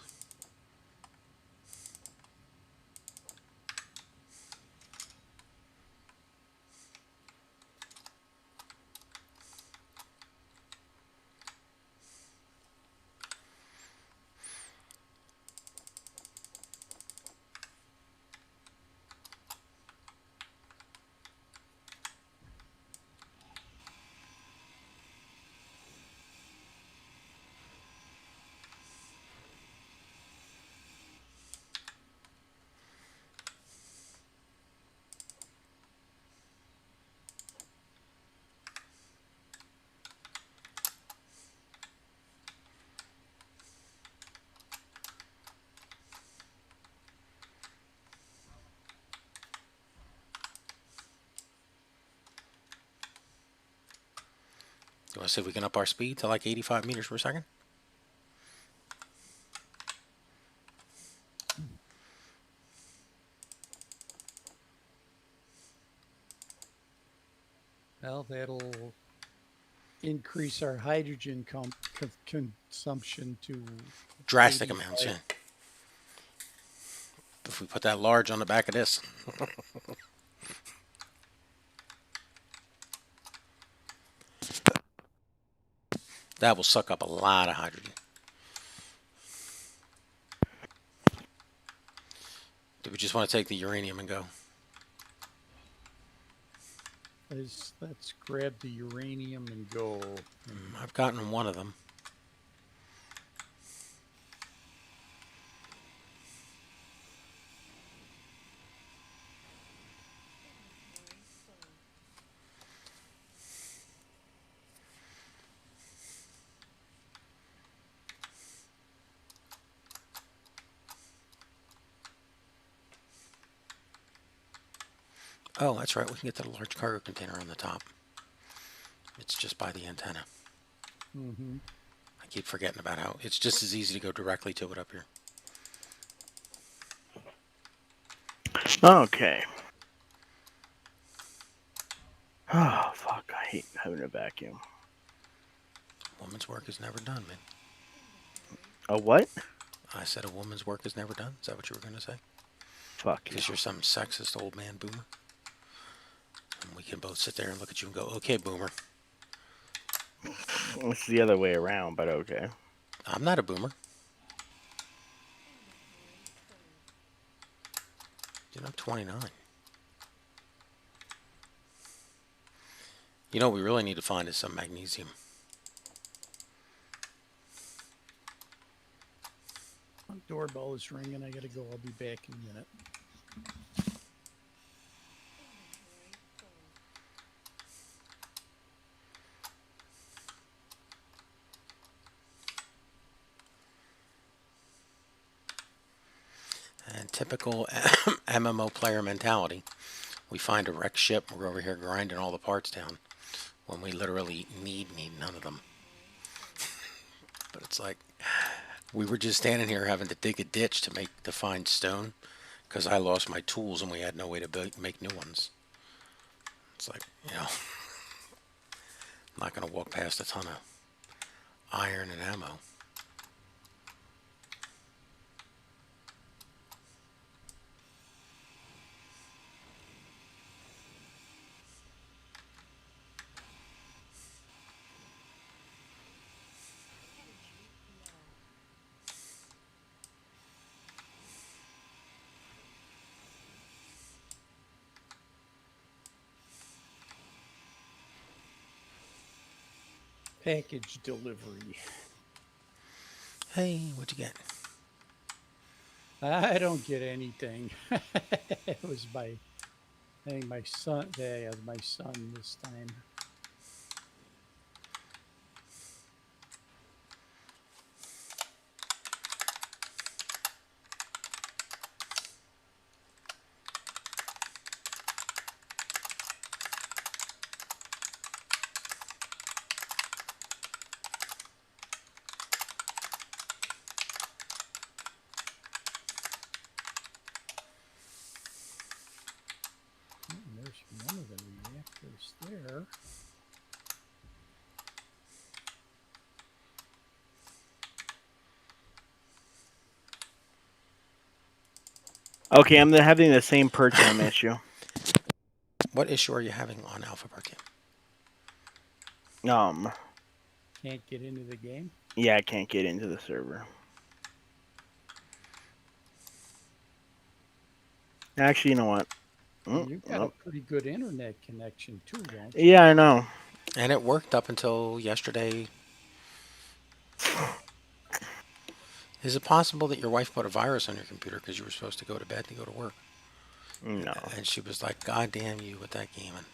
You want to see if we can up our speed to like 85 meters per second? Well, that'll increase our hydrogen consumption to Drastic 85. amounts, yeah. If we put that large on the back of this. That will suck up a lot of hydrogen. Do we just want to take the uranium and go? Let's grab the uranium and go. I've gotten one of them. Oh, that's right. We can get the large cargo container on the top. It's just by the antenna. Mm-hmm. I keep forgetting about how it's just as easy to go directly to it up here. Okay. Oh, fuck. I hate having a vacuum. Woman's work is never done, man. A what? I said a woman's work is never done. Is that what you were going to say? Fuck you. Because you're some sexist old man boomer. And we can both sit there and look at you and go, okay, boomer. It's the other way around, but okay. I'm not a boomer. Dude, I'm 29. You know what we really need to find is some magnesium. Doorbell is ringing. I gotta go. I'll be back in a minute. typical MMO player mentality. We find a wrecked ship, we're over here grinding all the parts down when we literally need none of them. But it's like, we were just standing here having to dig a ditch to find stone because I lost my tools and we had no way to make new ones. It's like, I'm not going to walk past a ton of iron and ammo. Package delivery. Hey, what'd you get? I don't get anything. It was I think my son. Yeah, my son this time. There's one of the reactors there. Okay, I'm having the same Pertam issue. What issue are you having on Alpha Pertam? Can't get into the game. Yeah, I can't get into the server. Actually, you know what? You've got a pretty good internet connection too, don't you? Yeah, I know. And it worked up until yesterday. Is it possible that your wife put a virus on your computer because you were supposed to go to bed to go to work? No. And she was like, God damn you with that gaming.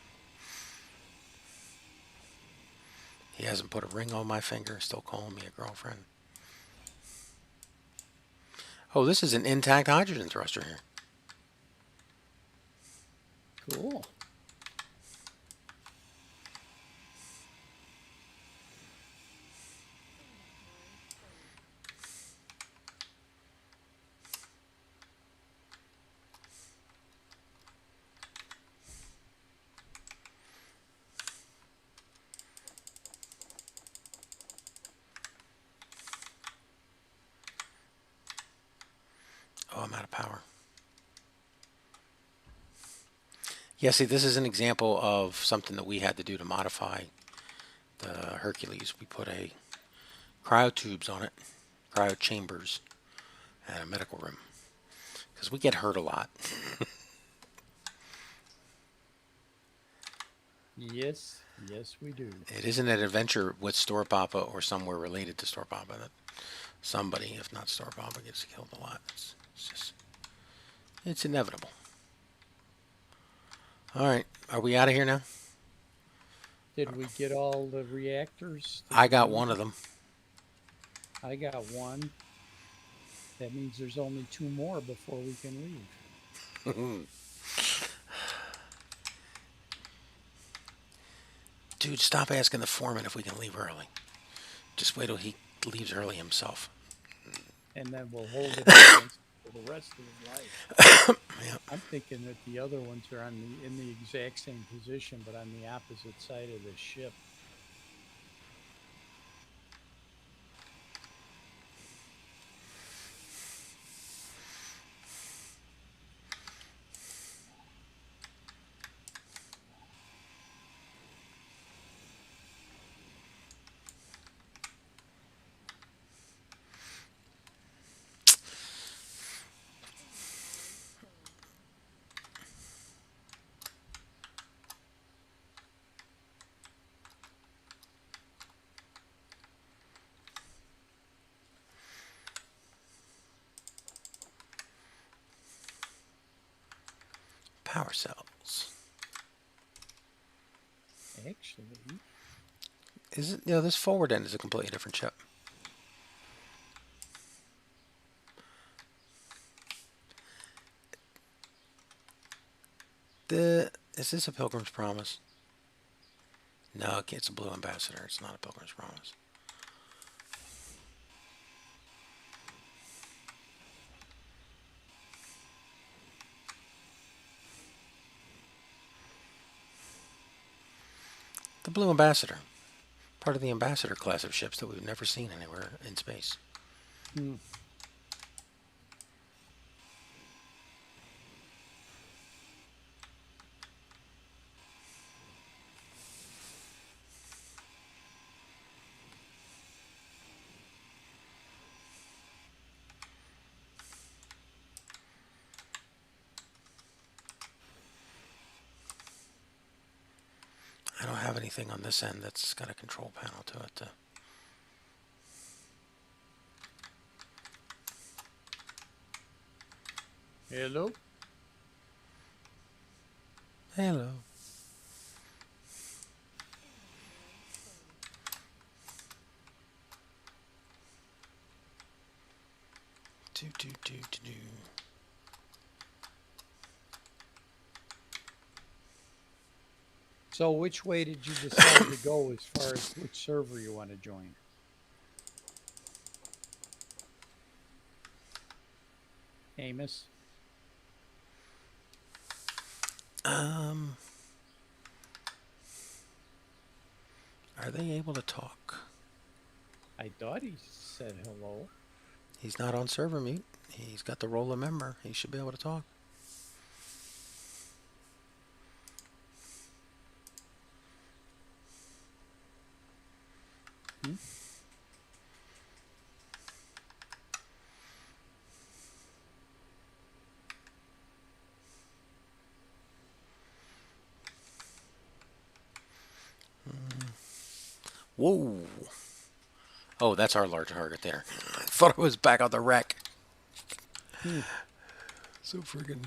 He hasn't put a ring on my finger, still calling me a girlfriend. Oh, this is an intact hydrogen thruster here. Cool. Oh, I'm out of power. Yeah, see, this is an example of something that we had to do to modify the Hercules. We put a cryo tubes on it, cryo chambers, and a medical room. Because we get hurt a lot. Yes, we do. It isn't an adventure with Store Papa or somewhere related to Store Papa that somebody, if not Store Papa, gets killed a lot. It's inevitable. All right, are we out of here now? Did we get all the reactors? I got one of them. I got one. That means there's only 2 more before we can leave. Dude, stop asking the foreman if we can leave early. Just wait till he leaves early himself. And then we'll hold it against for the rest of his life. Yep. I'm thinking that the other ones are in the exact same position, but on the opposite side of the ship. Power cells. Actually, Is it? You know, this forward end is a completely different chip. Is this a Pilgrim's Promise? No, it's a Blue Ambassador. It's not a Pilgrim's Promise. The Blue Ambassador. Part of the Ambassador class of ships that we've never seen anywhere in space. Hmm. I don't have anything on this end that's got a control panel to it. Hello? Hello. Do, do, do, do, do. So which way did you decide to go as far as which server you want to join? Amos? Are they able to talk? I thought he said hello. He's not on server mute. He's got the role of member. He should be able to talk. Hmm? Whoa. Oh, that's our large target there. I thought it was back on the wreck. Hmm. So friggin'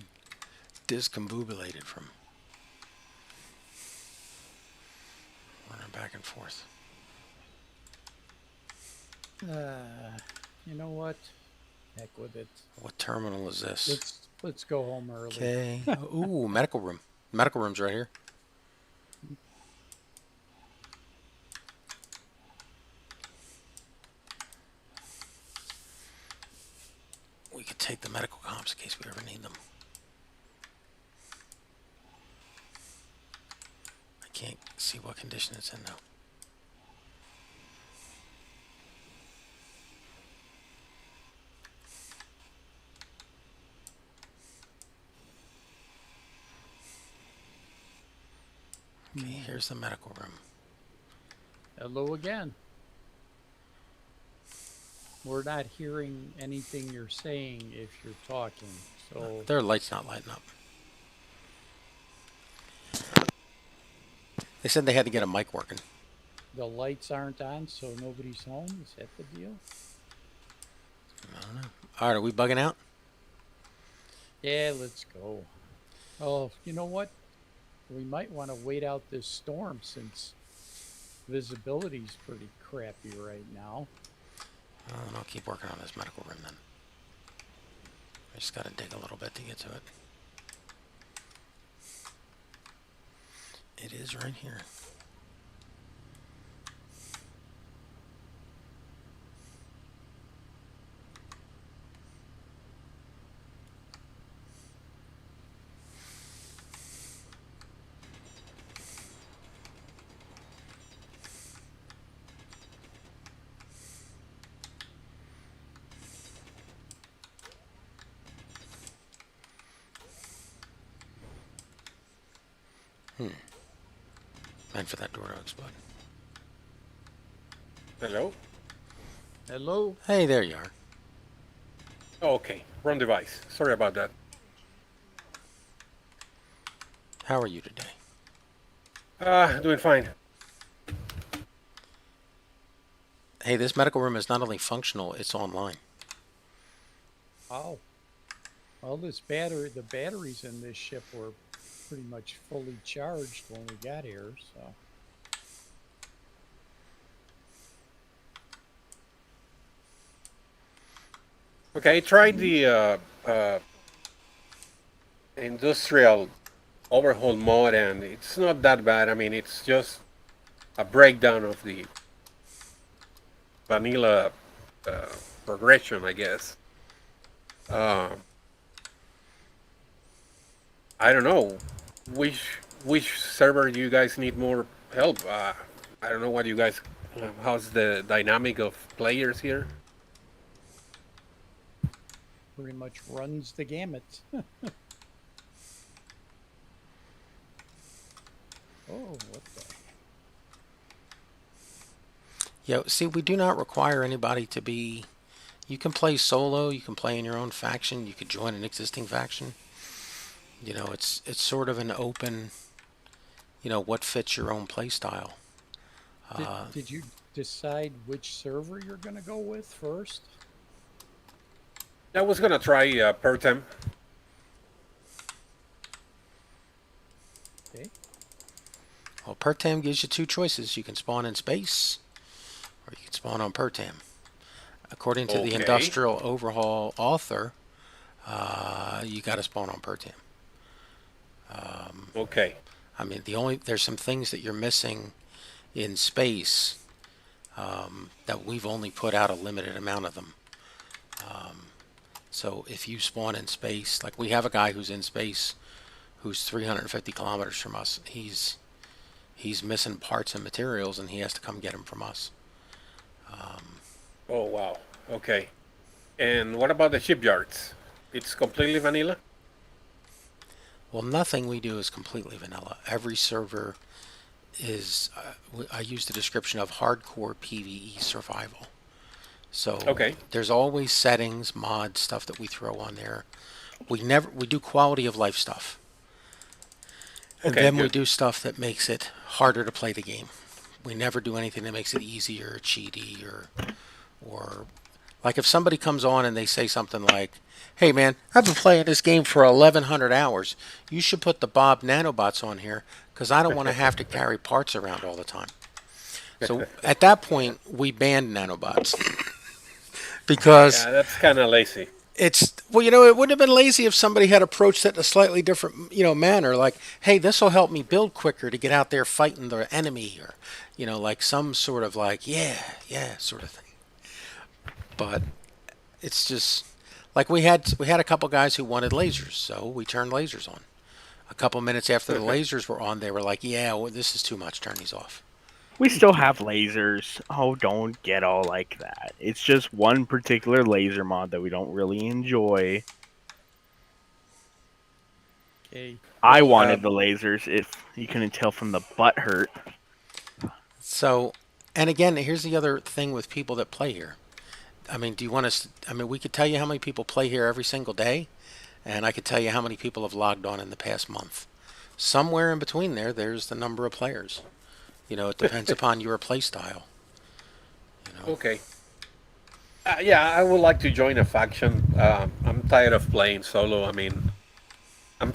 discombobulated from running back and forth. You know what? Heck with it. What terminal is this? Let's go home early. Okay. Ooh, medical room. Medical room's right here. We could take the medical comps in case we ever need them. I can't see what condition it's in now. Okay, here's the medical room. Hello again. We're not hearing anything you're saying if you're talking. So Their light's not lighting up. They said they had to get a mic working. the lights aren't on, so nobody's home. Is that the deal? I don't know. All right, are we bugging out? Yeah, let's go. Oh, you know what? We might want to wait out this storm since visibility's pretty crappy right now. I'll keep working on this medical room then. I just got to dig a little bit to get to it. It is right here. Meant for that door to explode. Hello? Hello? Hey, there you are. Oh, okay. Wrong device. Sorry about that. How are you today? Doing fine. Hey, this medical room is not only functional, it's online. Oh. Well, the batteries in this ship were pretty much fully charged when we got here, so. Okay, I tried the industrial overhaul mod, and it's not that bad. I mean, it's just a breakdown of the vanilla uh, progression, I guess. Um, I don't know which server you guys need more help. I don't know what you guys. How's the dynamic of players here? Pretty much runs the gamut. Oh, what the? Yeah, see, we do not require anybody to be. You can play solo. You can play in your own faction. You could join an existing faction. You know, it's sort of an open. You know, what fits your own play style. Did you decide which server you're going to go with first? I was gonna try Pertam. Okay. Well, Pertam gives you two choices. You can spawn in space, or you can spawn on Pertam. According to the Okay. Industrial Overhaul author, you got to spawn on Pertam. Okay. I mean, there's some things that you're missing in space that we've only put out a limited amount of them. So if you spawn in space, like we have a guy who's in space, who's 350 kilometers from us. He's missing parts and materials, and he has to come get them from us. Oh wow. Okay. And what about the shipyards? It's completely vanilla. Well, nothing we do is completely vanilla. Every server is, I use the description of hardcore PvE survival. So Okay. there's always settings, mods, stuff that we throw on there. We do quality of life stuff. And Okay, then we good. do stuff that makes it harder to play the game. We never do anything that makes it easier, cheaty, or like if somebody comes on and they say something like, "Hey man, I've been playing this game for 1,100 hours. You should put the Bob nanobots on here because I don't want to have to carry parts around all the time." So at that point, we banned nanobots because Yeah, that's kind of lazy. it's, well, you know, it wouldn't have been lazy if somebody had approached it in a slightly different, you know, manner. Like, hey, this will help me build quicker to get out there fighting the enemy, or, you know, like some sort of like, yeah, sort of thing. But it's just like we had a couple guys who wanted lasers, so we turned lasers on. A couple minutes after the lasers were on, they were like, yeah, well, this is too much. Turn these off. We still have lasers. Oh, don't get all like that. It's just one particular laser mod that we don't really enjoy. Okay. I Well, wanted the lasers, if you couldn't tell from the butt hurt. So, and again, here's the other thing with people that play here. I mean, do you want us? I mean, we could tell you how many people play here every single day, and I could tell you how many people have logged on in the past month. Somewhere in between there's the number of players. You know, it depends upon your play style. You know, Okay. Yeah, I would like to join a faction. I'm tired of playing solo. I mean, I'm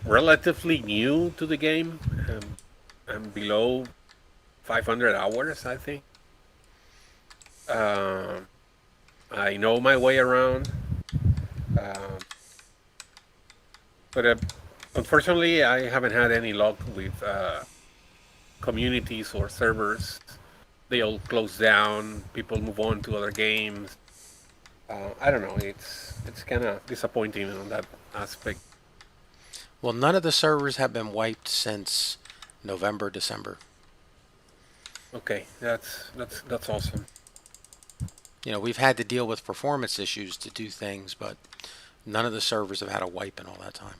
relatively new to the game. I'm below 500 hours, I think. Um, I know my way around, um, but unfortunately, I haven't had any luck with communities or servers. They all close down. People move on to other games. I don't know. It's kind of disappointing on that aspect. well, none of the servers have been wiped since November, December. Okay, that's awesome. You know, we've had to deal with performance issues to do things, but none of the servers have had a wipe in all that time.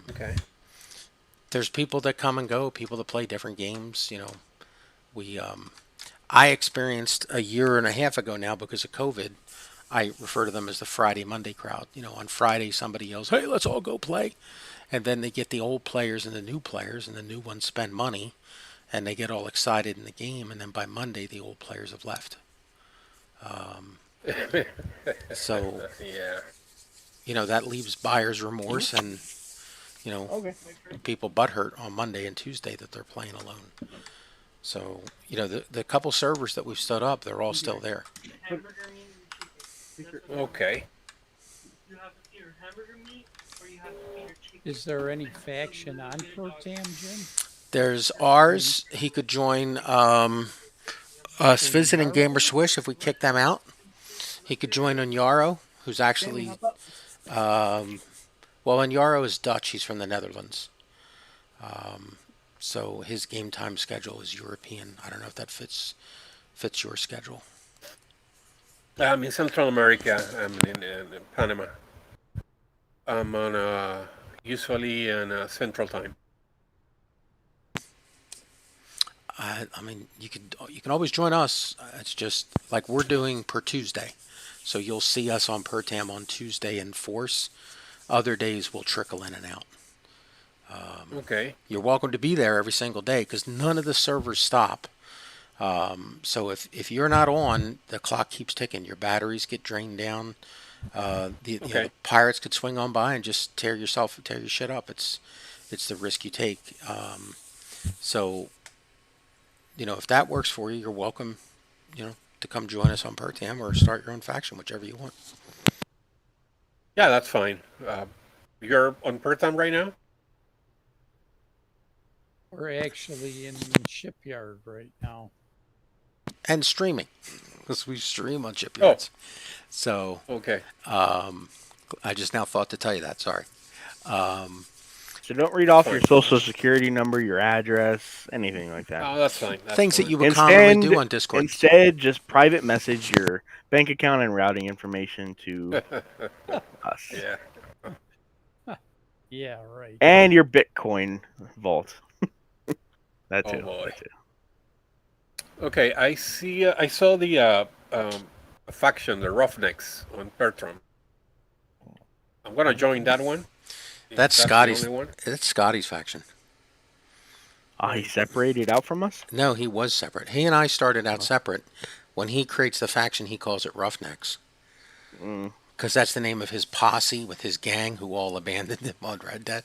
Okay. There's people that come and go, people that play different games. You know, I experienced a year and a half ago now because of COVID. I refer to them as the Friday Monday crowd. You know, on Friday somebody yells, "Hey, let's all go play," and then they get the old players and the new players, and the new ones spend money, and they get all excited in the game, and then by Monday the old players have left. So Yeah. you know that leaves buyer's remorse, and you know Okay. people butthurt on Monday and Tuesday that they're playing alone. So you know the couple servers that we've stood up, they're all still there. Okay. Is there any faction on Pertam, Jim? There's ours. He could join us visiting Gamer Swish if we kick them out. He could join on Yarrow, who's actually well, and Yarrow is Dutch. He's from the Netherlands. So his game time schedule is European. I don't know if that fits your schedule. I'm in Central America. I'm in Panama. I'm on usually in Central Time. I mean, you can always join us. It's just like we're doing per Tuesday, so you'll see us on Pertam on Tuesday in force. Other days we'll trickle in and out. Okay. You're welcome to be there every single day because none of the servers stop. So if you're not on, the clock keeps ticking. Your batteries get drained down. The pirates could swing on by and just tear your shit up. It's the risk you take. So if that works for you, you're welcome. To come join us on Pertam or start your own faction, whichever you want. Yeah, that's fine. You're on Pertam right now? We're actually in Shipyard right now. And streaming, because we stream on Shipyards. So Okay. I just now thought to tell you that. Sorry. So don't read off your social security number, your address, anything like that. Oh, that's fine. Things fine. that you would commonly do on Discord. Instead, just private message your bank account and routing information to us. Yeah. Yeah, right. And your Bitcoin vault. That too. Oh boy. That too. Okay, I see. I saw the faction, the Roughnecks, on Pertram. I'm gonna join that one. That's the Scotty's. only one? That's Scotty's faction. He separated out from us? No, he was separate. He and I started out separate. When he creates the faction, he calls it Roughnecks. Because that's the name of his posse with his gang who all abandoned him on Red Dead.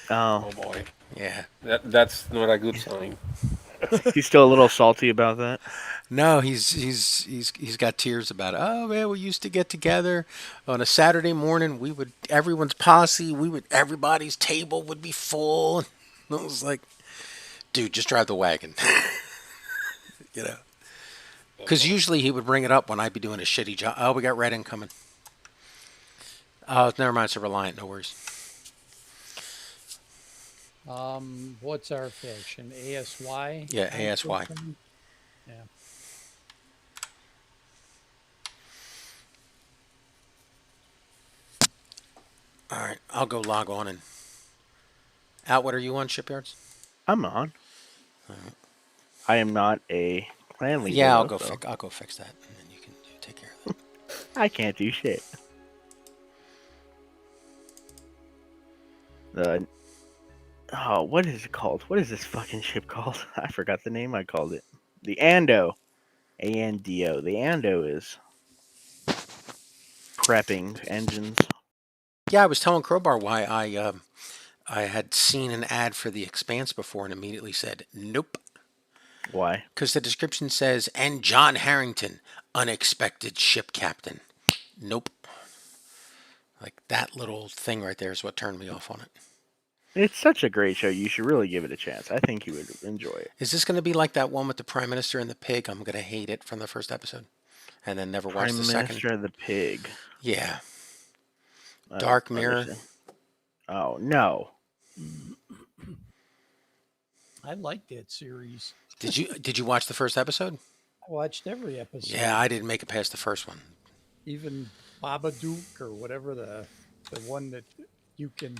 Oh. Oh boy. Yeah. That's not a good sign. He's still a little salty about that. No, he's got tears about it. Oh man, we used to get together on a Saturday morning. Everyone's posse. Everybody's table would be full. And I was like, dude, just drive the wagon. Because usually he would bring it up when I'd be doing a shitty job. Oh, we got red incoming. Oh, never mind. It's a Reliant. No worries. What's our faction? ASY? Yeah, ASY. Yeah. All right, I'll go log on and out. What are you on, Shipyards? I'm on. I am not a clan leader. Yeah, I'll though, go so I'll go fix that, and then you can take care of that. I can't do shit. What is it called? What is this fucking ship called? I forgot the name I called it. The Ando. A-N-D-O. The Ando is prepping engines. Yeah, I was telling Crowbar why I had seen an ad for the Expanse before and immediately said nope. Why? Because the description says, and John Harrington, unexpected ship captain. Nope. Like that little thing right there is what turned me off on it. It's such a great show. You should really give it a chance. I think you would enjoy it. Is this going to be like that one with the Prime Minister and the pig? I'm going to hate it from the first episode and then never watch the second. Prime Minister of the Pig. Yeah. Dark Mirror. Understand. Oh, no. I like that series. Did you watch the first episode? I watched every episode. Yeah, I didn't make it past the first one. Even Babadook or whatever the one that you can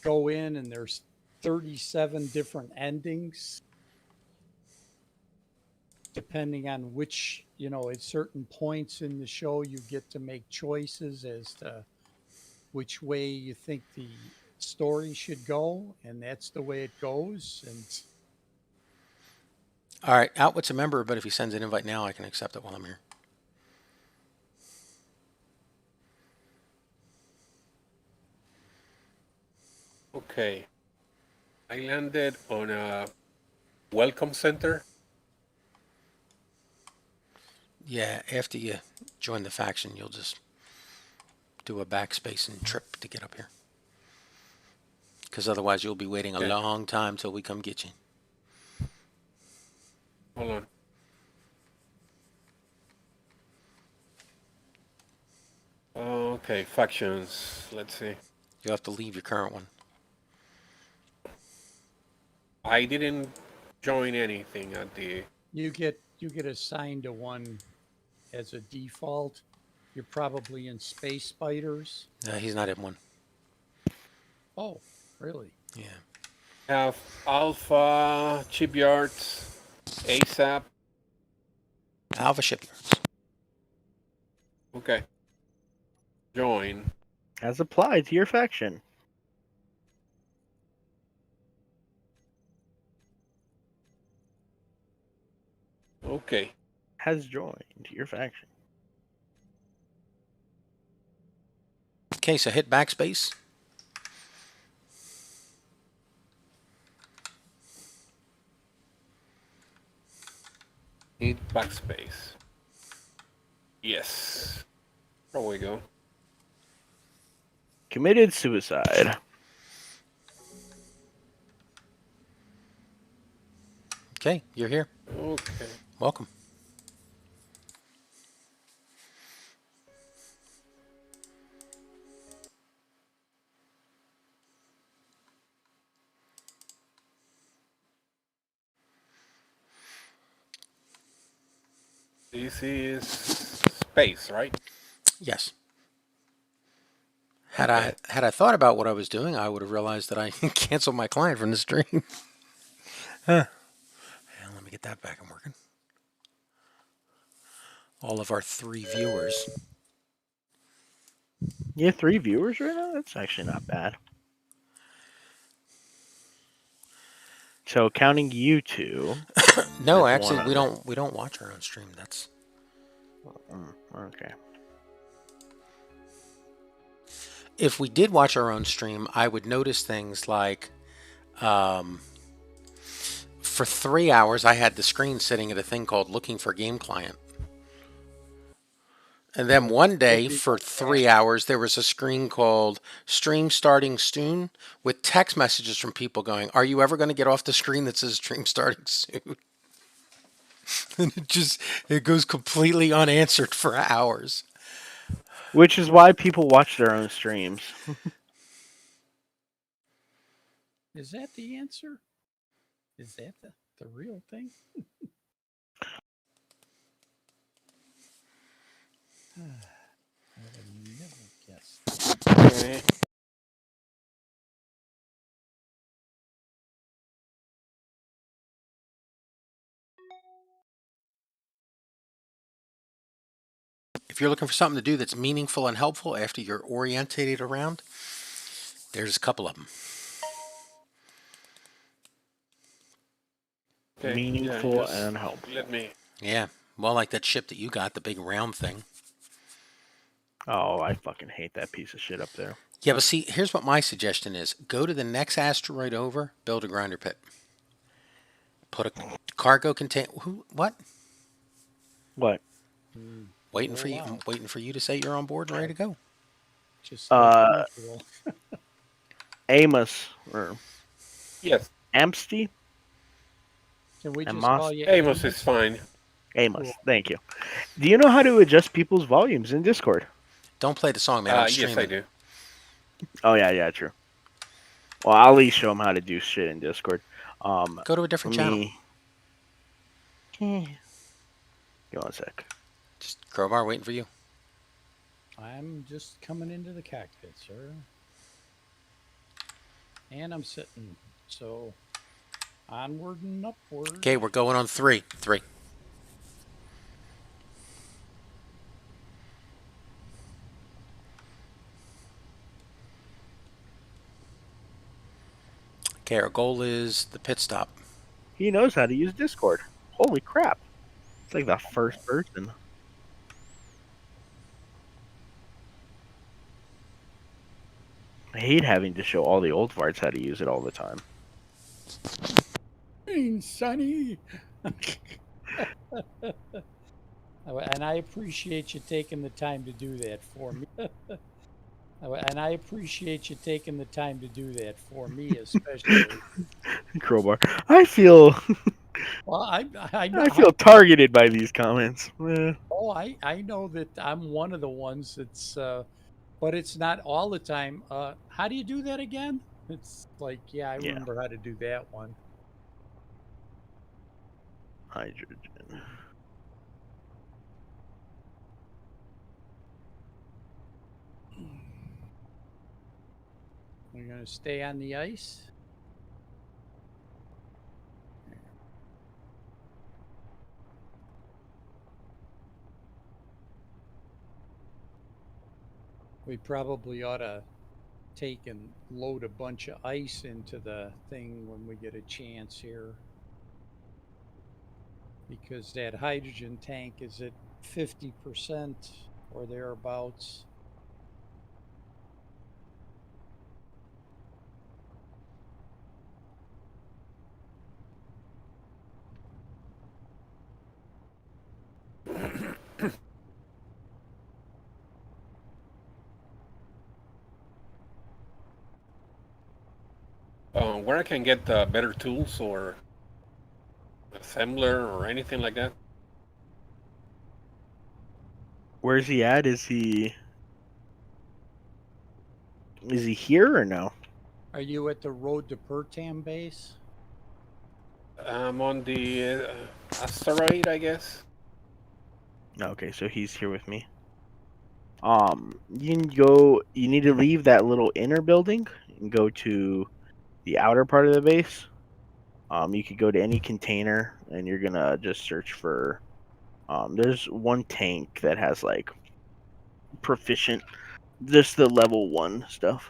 go in and there's 37 different endings depending on which, at certain points in the show you get to make choices as to which way you think the story should go, and that's the way it goes. And all right, Outwit's a member, but if he sends an invite now, I can accept it while I'm here. Okay. I landed on a welcome center. Yeah, after you join the faction, you'll just do a backspace and trip to get up here. because otherwise you'll be waiting a Okay. long time till we come get you. Hold on. Okay, factions. Let's see. You have to leave your current one. I didn't join anything at the. You get assigned to one as a default. You're probably in Space Spiders. He's not in one. Oh, really? Yeah. Have Alpha, Shipyards, ASAP. Alpha Shipyards. Okay. Join. As applied to your faction. Okay. Has joined your faction. Okay, so hit backspace. Need backspace. Yes. There we go. Committed suicide. Okay, you're here. Okay. Welcome. This is space, right? Yes. Had I thought about what I was doing, I would have realized that I canceled my client from the stream. Huh. And let me get that back and working. All of our 3 viewers. You have 3 viewers right now? That's actually not bad. So counting you two. No, That's actually, one we don't watch our own stream. That's Okay. if we did watch our own stream, I would notice things like, for 3 hours, I had the screen sitting at a thing called "Looking for Game Client," and then one day for 3 hours, there was a screen called "Stream Starting Soon" with text messages from people going, "Are you ever going to get off the screen that says Stream Starting Soon?" And it goes completely unanswered for hours. Which is why people watch their own streams. Is that the answer? Is that the real thing? I would have never guessed. Okay. If you're looking for something to do that's meaningful and helpful after you're orientated around, there's a couple of them. Okay. Meaningful just and helpful. Let me. Yeah, well, like that ship that you got, the big round thing. Oh, I fucking hate that piece of shit up there. Yeah, but see, here's what my suggestion is. Go to the next asteroid over, build a grinder pit. Put a cargo container... What? What? Waiting for you. I'm waiting for you to say you're on board and ready to go. Just Amos or Yes. Amsty? Can we just Amos? call you Amos is fine. Amos, thank you. Do you know how to adjust people's volumes in Discord? Don't play the song, man. I'm Yes, streaming. I do. Oh, yeah, true. Well, I'll at least show them how to do shit in Discord. Go to a different channel. Give me 1 sec. Just crowbar waiting for you. I'm just coming into the cockpit, sir. And I'm sitting. So onward and upward. Okay, we're going on 3. 3. Okay, our goal is the pit stop. He knows how to use Discord. Holy crap. It's like the first person. I hate having to show all the old farts how to use it all the time. Sonny. And I appreciate you taking the time to do that for me. And I appreciate you taking the time to do that for me, especially. Crowbar. I feel Well, I know I feel targeted by these comments. I know that I'm one of the ones that's but it's not all the time. How do you do that again? It's like, yeah, I Yeah, remember how to do that one. hydrogen. We're going to stay on the ice. We probably ought to take and load a bunch of ice into the thing when we get a chance here. Because that hydrogen tank is at 50% or thereabouts. Where I can get better tools or assembler or anything like that? Where's he at? Is he here or no? Are you at the road to Pertam base? I'm on the asteroid, I guess. Okay, so he's here with me. You can go. You need to leave that little inner building and go to the outer part of the base. You could go to any container and you're gonna just search for. There's one tank that has like proficient, just the level 1 stuff.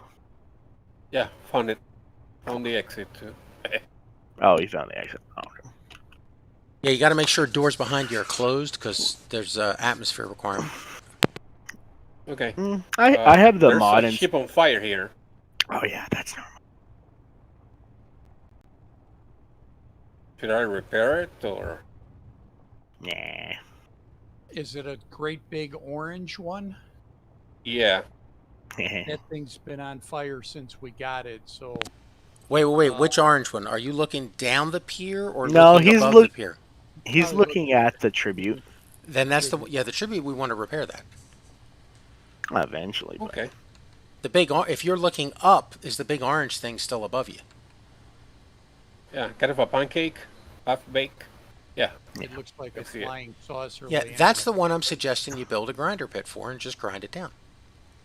Yeah, found it. Found the exit too. Oh, you found the exit. Oh, okay. Yeah, you got to make sure doors behind you are closed because there's a atmosphere requirement. Okay. I have the There's mod a and. ship on fire here. Oh yeah, that's normal. Should I repair it or? Nah. Is it a great big orange one? Yeah. That thing's been on fire since we got it. So Wait. Which orange one? Are you looking down the pier or No, looking he's above the pier? he's Probably looking at the tribute Then that's the tribute. We want to repair that. eventually. But Okay. The big if you're looking up, is the big orange thing still above you? Yeah, kind of a pancake, half baked. Yeah. it looks like I a see it. flying saucer. Yeah, laying that's on the one I'm suggesting you build a grinder pit for and just grind it down.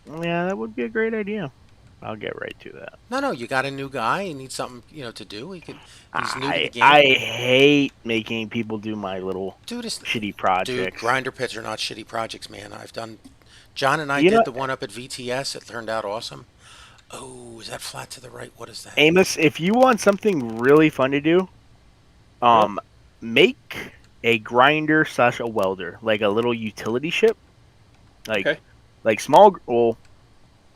yeah, that would be a great idea. I'll get right to that. No, you got a new guy. He needs something, to do. He's new to the game. I hate making people do my little shitty projects. Dude, grinder pits are not shitty projects, man. John and I You did know- the one up at VTS. It turned out awesome. Oh, is that flat to the right? What is that? Amos, if you want something really fun to do, make a grinder / a welder, like a little utility ship, Okay. like small. Well,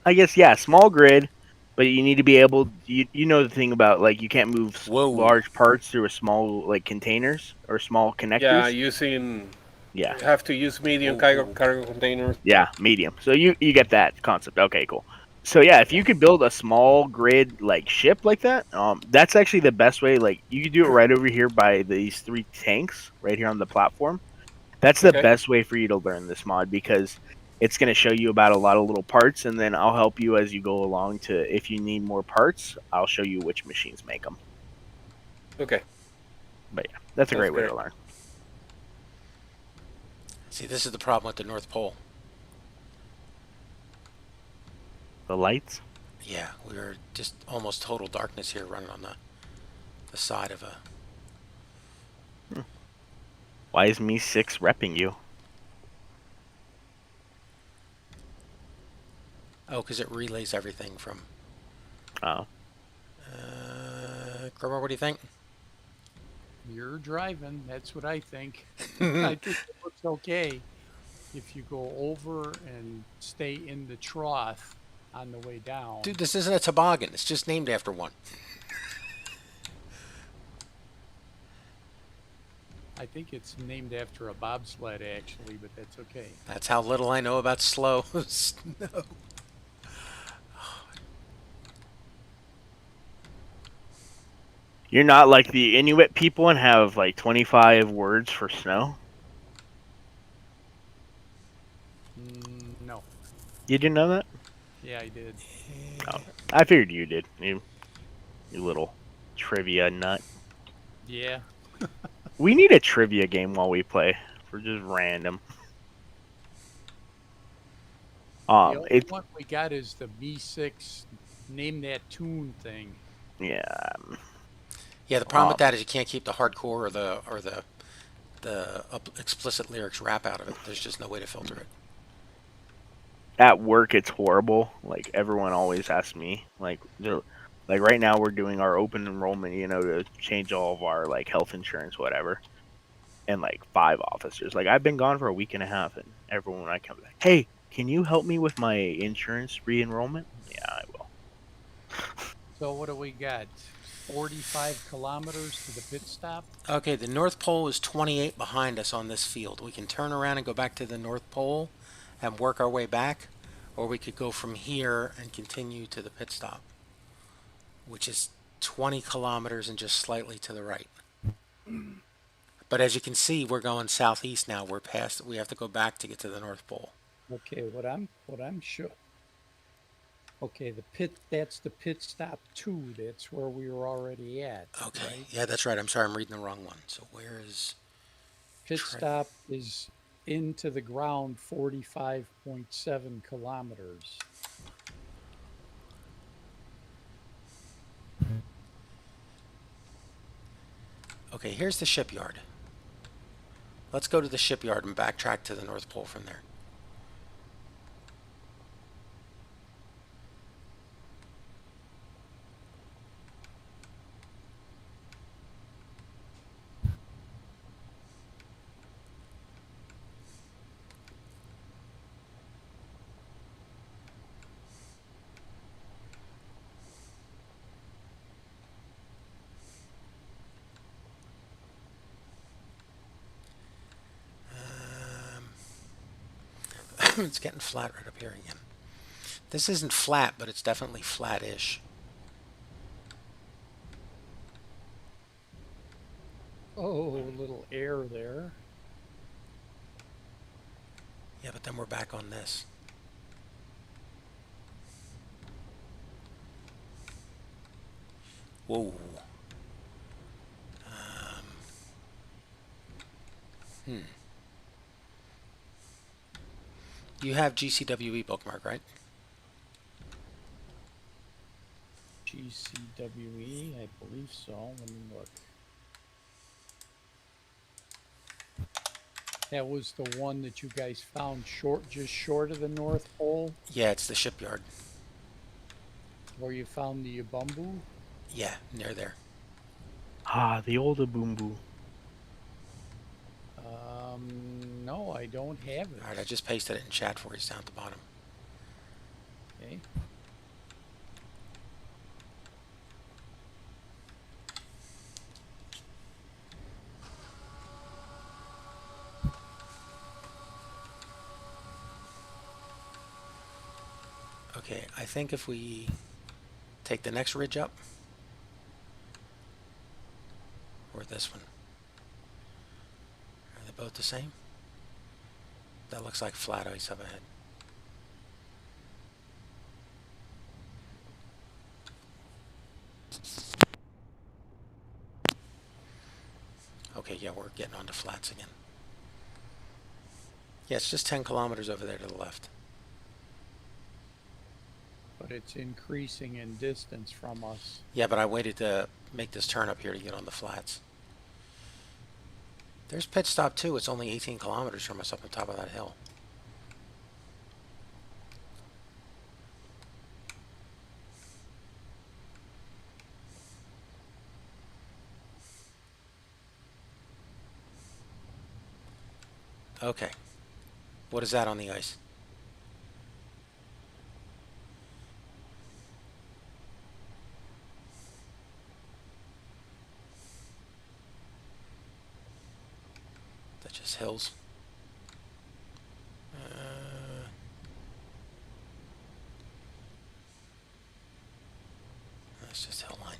I guess yeah, small grid, but you need to be able. You know the thing about like you can't move large parts through a small like containers or small connectors. Yeah, using. Yeah. You have to use medium cargo containers. Yeah, medium. So you get that concept. Okay, cool. So yeah, if you could build a small grid like ship like that, that's actually the best way. Like you could do it right over here by these 3 tanks right here on the platform. That's the best way for you to learn this mod because it's going to show you about a lot of little parts, and then I'll help you as you go along. To if you need more parts, I'll show you which machines make them. Okay. But yeah, that's a great way to learn. See, this is the problem with the North Pole. The lights? Yeah, we're just almost total darkness here running on the side of a... Why is me 6 repping you? Oh, because it relays everything from... Oh. Kerber, what do you think? You're driving. That's what I think. I think it looks okay if you go over and stay in the trough on the way down. Dude, this isn't a toboggan. It's just named after one. I think it's named after a bobsled, actually, but that's okay. That's how little I know about slow snow. You're not like the Inuit people and have like 25 words for snow? No. You didn't know that? Yeah, I did. Oh, I figured you did. You little trivia nut. Yeah. We need a trivia game while we play for just random. The only It's one we got is the B6 name that tune thing. yeah. Yeah, the problem with Um, that is you can't keep the hardcore or the explicit lyrics rap out of it. There's just no way to filter it. at work, it's horrible. Like everyone always asks me, like right now we're doing our open enrollment, to change all of our like health insurance, whatever. And like 5 officers, like I've been gone for a week and a half, and everyone when I come back, hey, can you help me with my insurance re-enrollment? Yeah, I will. So what do we got? 45 kilometers to the pit stop? Okay, the North Pole is 28 behind us on this field. We can turn around and go back to the North Pole and work our way back, or we could go from here and continue to the pit stop, which is 20 kilometers and just slightly to the right. But as you can see, we're going southeast now. We're past. We have to go back to get to the North Pole. Okay, what I'm sure. Okay, that's the pit stop 2. That's where we were already at. Okay. Right? Yeah, that's right. I'm sorry, I'm reading the wrong one. So where is Pit Triton? stop is into the ground 45.7 kilometers. Okay, here's the shipyard. Let's go to the shipyard and backtrack to the North Pole from there. It's getting flat right up here again. This isn't flat, but it's definitely flat-ish. Oh, a little air there. Yeah, but then we're back on this. Whoa. Hmm. You have GCWE bookmark, right? GCWE, I believe so. Let me look. That was the one that you guys found just short of the North Pole, Yeah, it's the shipyard. where you found the Ubumbu. Yeah, near there. The old Ubumbu. No, I don't have it. All right, I just pasted it in chat for you. It's down at the bottom. Okay. Okay, I think if we take the next ridge up, or this one, are they both the same? That looks like flat ice up ahead. Okay, yeah, we're getting onto flats again. Yeah, it's just 10 kilometers over there to the left. But it's increasing in distance from us. Yeah, but I waited to make this turn up here to get on the flats. There's pit stop 2. It's only 18 kilometers from us up on top of that hill. Okay. What is that on the ice? That's just hills. That's just hill line.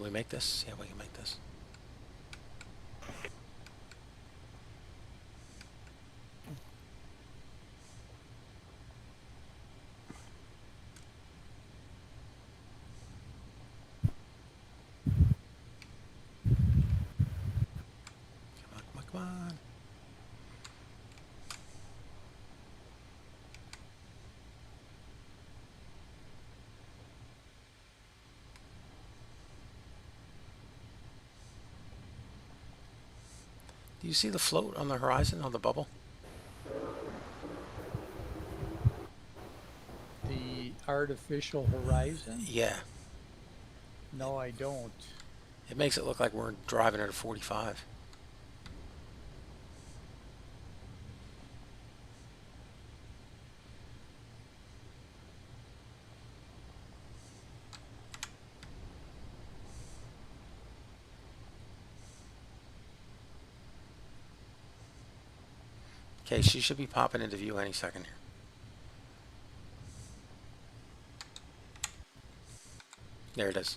Can we make this? Yeah, we can make this. Come on, come on, come on. Do you see the float on the horizon, on the bubble? The artificial horizon? Yeah. No, I don't. It makes it look like we're driving at a 45. Okay, she should be popping into view any second here. There it is.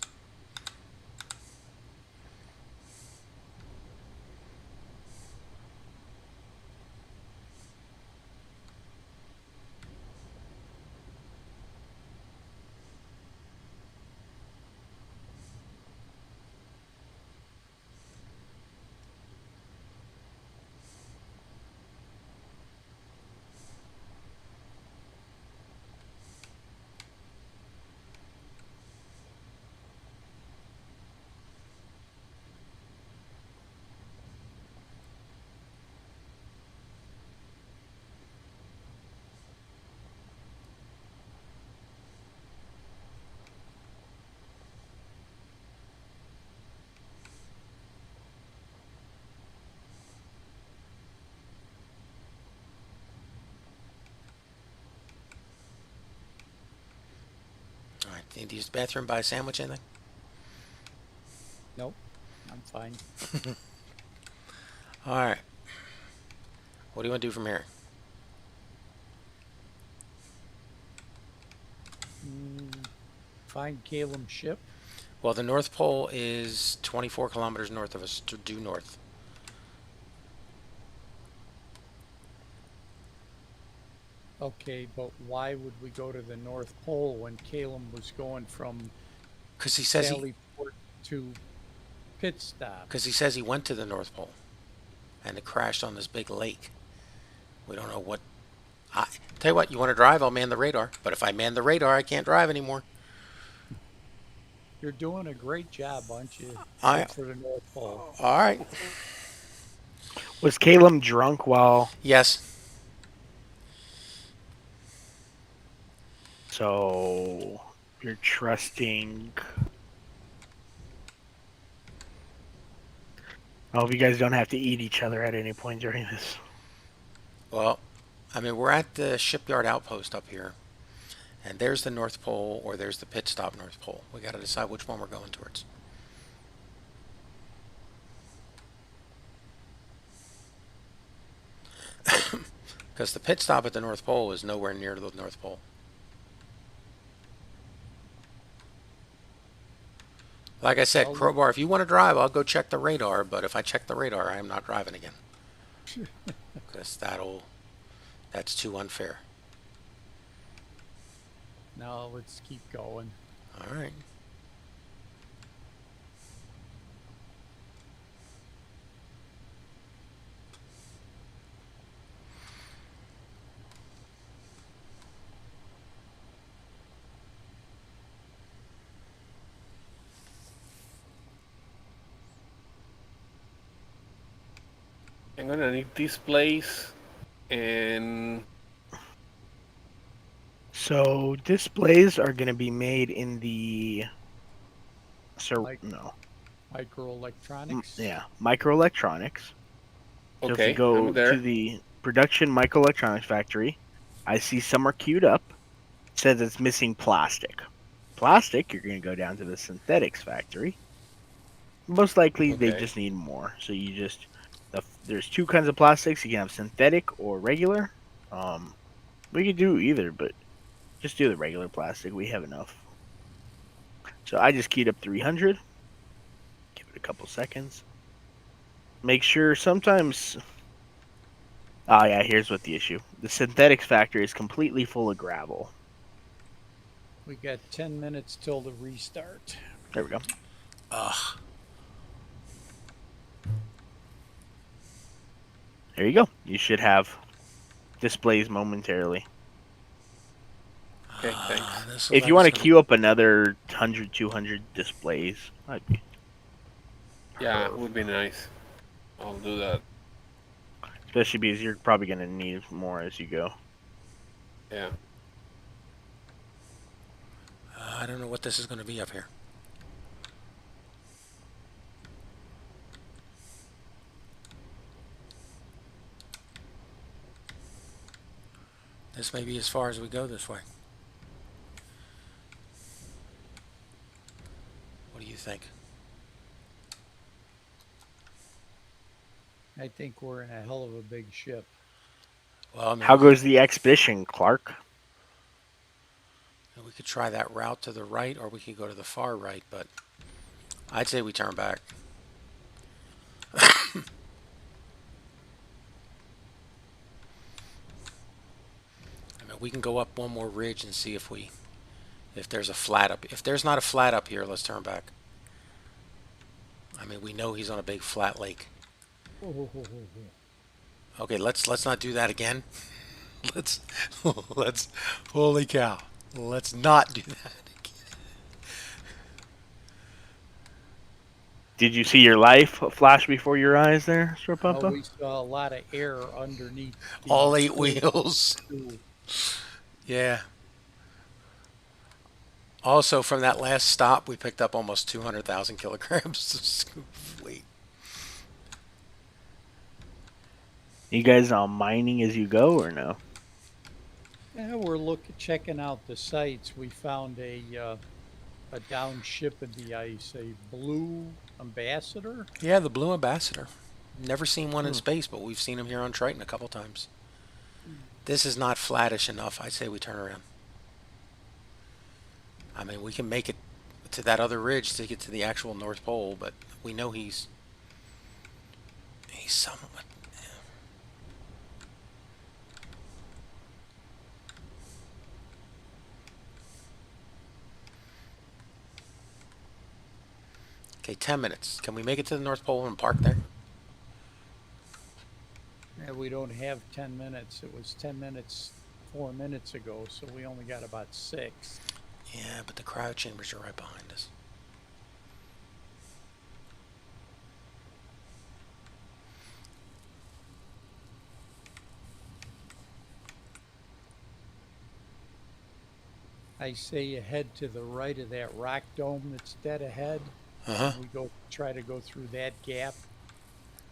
All right, need to use the bathroom, buy a sandwich, anything? Nope. I'm fine. All right. What do you want to do from here? Find Caleb's ship. Well, the North Pole is 24 kilometers north of us, due north. Okay, but why would we go to the North Pole when Caleb was going from Because he says Sallyport to pit stop? Because he says he went to the North Pole, and it crashed on this big lake. We don't know what. Tell you what, you want to drive? I'll man the radar. But if I man the radar, I can't drive anymore. You're doing a great job, aren't you? I- For the North Pole. All right. Was Caleb drunk while? Yes. So you're trusting. I hope you guys don't have to eat each other at any point during this. Well, I mean, we're at the shipyard outpost up here, and there's the North Pole, or there's the pit stop North Pole. We got to decide which one we're going towards. Because the pit stop at the North Pole is nowhere near the North Pole. Like I said, Crowbar, if you want to drive, I'll go check the radar, but if I check the radar, I am not driving again. Because that's too unfair. No, let's keep going. All right. I'm gonna need this place, and So displays are going to be made in the. Microelectronics. Yeah, microelectronics. So if okay, you go I'm there. to the production microelectronics factory, I see some are queued up. It says it's missing plastic. Plastic, you're going to go down to the synthetics factory. Most likely, they Okay. just need more. So you just there's two kinds of plastics. You can have synthetic or regular. We could do either, but just do the regular plastic. We have enough. So I just keyed up 300. couple seconds. Make sure sometimes. Oh yeah, here's what the issue. The synthetics factory is completely full of gravel. We got 10 minutes till the restart. There we go. Ugh. There you go. You should have displays momentarily. Okay, thanks. This looks If like you want to it's gonna queue up another 100, 200 displays, that'd be Yeah, it would be nice. I'll do that. especially because you're probably going to need more as you go. Yeah. I don't know what this is going to be up here. This may be as far as we go this way. What do you think? I think we're in a hell of a big ship. Well, I mean, How goes the expedition, Clark? we could try that route to the right, or we could go to the far right, but I'd say we turn back. I mean, we can go up one more ridge and see if there's a flat up. If there's not a flat up here, let's turn back. I mean, we know he's on a big flat lake. Okay, let's not do that again. let's holy cow. Let's not do that again. Did you see your life flash before your eyes there, Sir Oh, Papa? we saw a lot of air underneath. All 8 wheels. Too. Yeah. Also, from that last stop, we picked up almost 200,000 kilograms of weight. You guys mining as you go or no? Yeah, we're checking out the sites. We found a down ship in the ice, a blue ambassador. Yeah, the Blue Ambassador. Never seen one in space, but we've seen them here on Triton a couple times. This is not flattish enough. I'd say we turn around. I mean, we can make it to that other ridge to get to the actual North Pole, but we know he's somewhat. Okay, 10 minutes. Can we make it to the North Pole and park there? Yeah, we don't have 10 minutes. It was 10 minutes 4 minutes ago, so we only got about 6. Yeah, but the cryo chambers are right behind us. I say you head to the right of that rock dome that's dead ahead. Uh-huh. We try to go through that gap,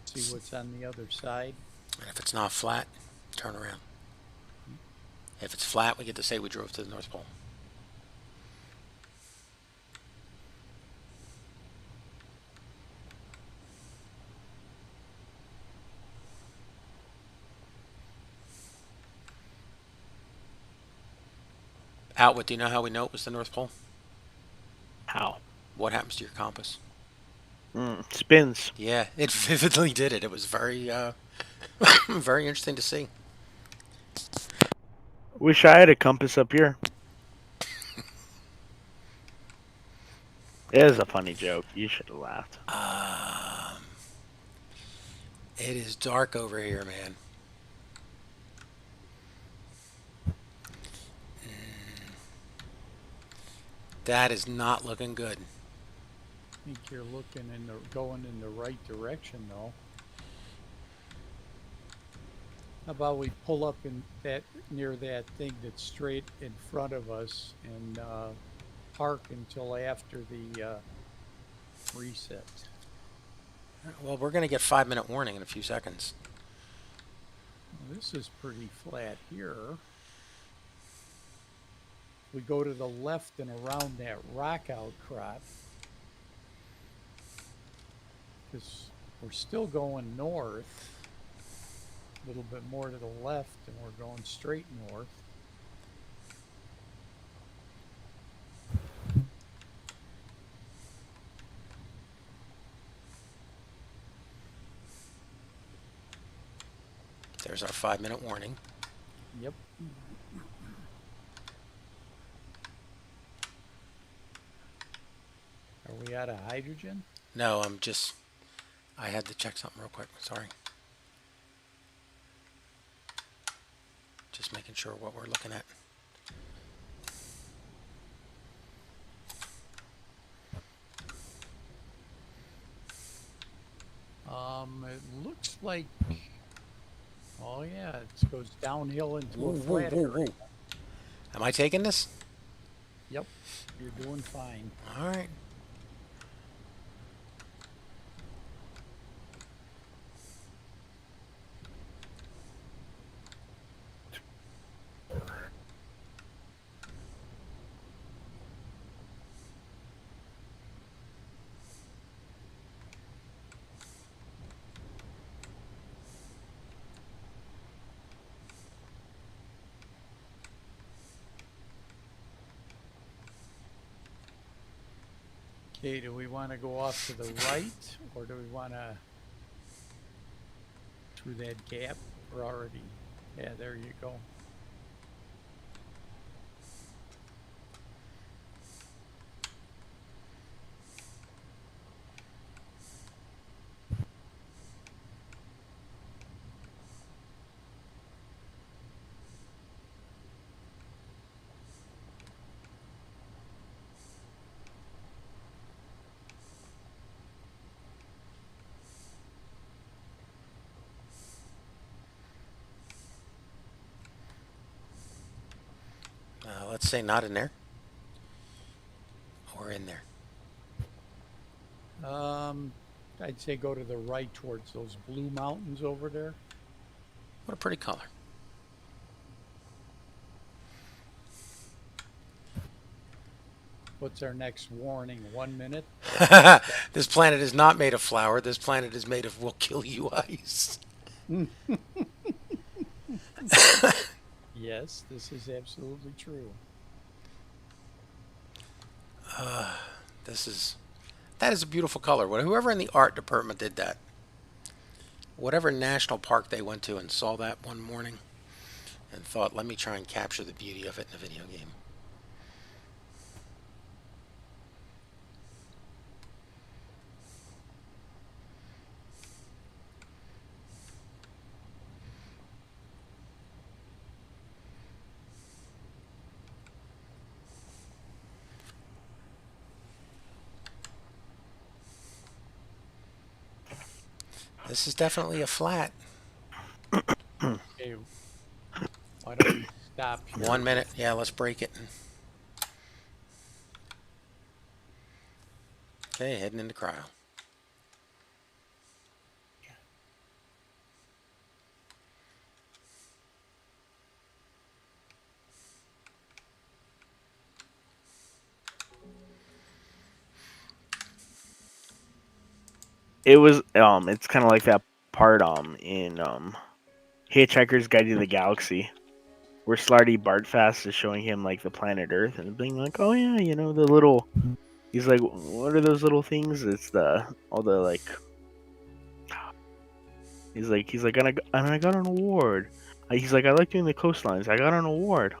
see what's on the other side. And if it's not flat, turn around. If it's flat, we get to say we drove to the North Pole. Outwit, do you know how we know it was the North Pole? How? What happens to your compass? Spins. Yeah, it vividly did it. It was very, very interesting to see. Wish I had a compass up here. It is a funny joke. You should have laughed. It is dark over here, man. That is not looking good. I think you're going in the right direction, though. How about we pull up near that thing that's straight in front of us and park until after the reset. Well, we're going to get 5-minute warning in a few seconds. Well, this is pretty flat here. We go to the left and around that rock outcrop, because we're still going north, a little bit more to the left, and we're going straight north. There's our 5-minute warning. Yep. Are we out of hydrogen? No, I had to check something real quick. Sorry. Just making sure what we're looking at. It looks like. Oh yeah, it goes downhill into a flat area. Am I taking this? Yep, you're doing fine. All right. Okay, do we want to go off to the right, or do we want to through that gap? We're already. Yeah, there you go. Let's say not in there. Or in there. I'd say go to the right towards those blue mountains over there. What a pretty color. What's our next warning? 1 minute? This planet is not made of flour. This planet is made of "will kill you" ice. Yes, this is absolutely true. That is a beautiful color. Whoever in the art department did that, whatever national park they went to and saw that one morning and thought, let me try and capture the beauty of it in a video game. This is definitely a flat. Okay, why don't we stop here? 1 minute. Yeah, let's break it. Okay, heading into cryo. It was it's kind of like that part in Hitchhiker's Guide to the Galaxy, where Slarty Bartfast is showing him like the planet Earth and being like, oh yeah, you know, the little. He's like, what are those little things? It's all the like. He's like, and I got an award. He's like, I like doing the coastlines. I got an award.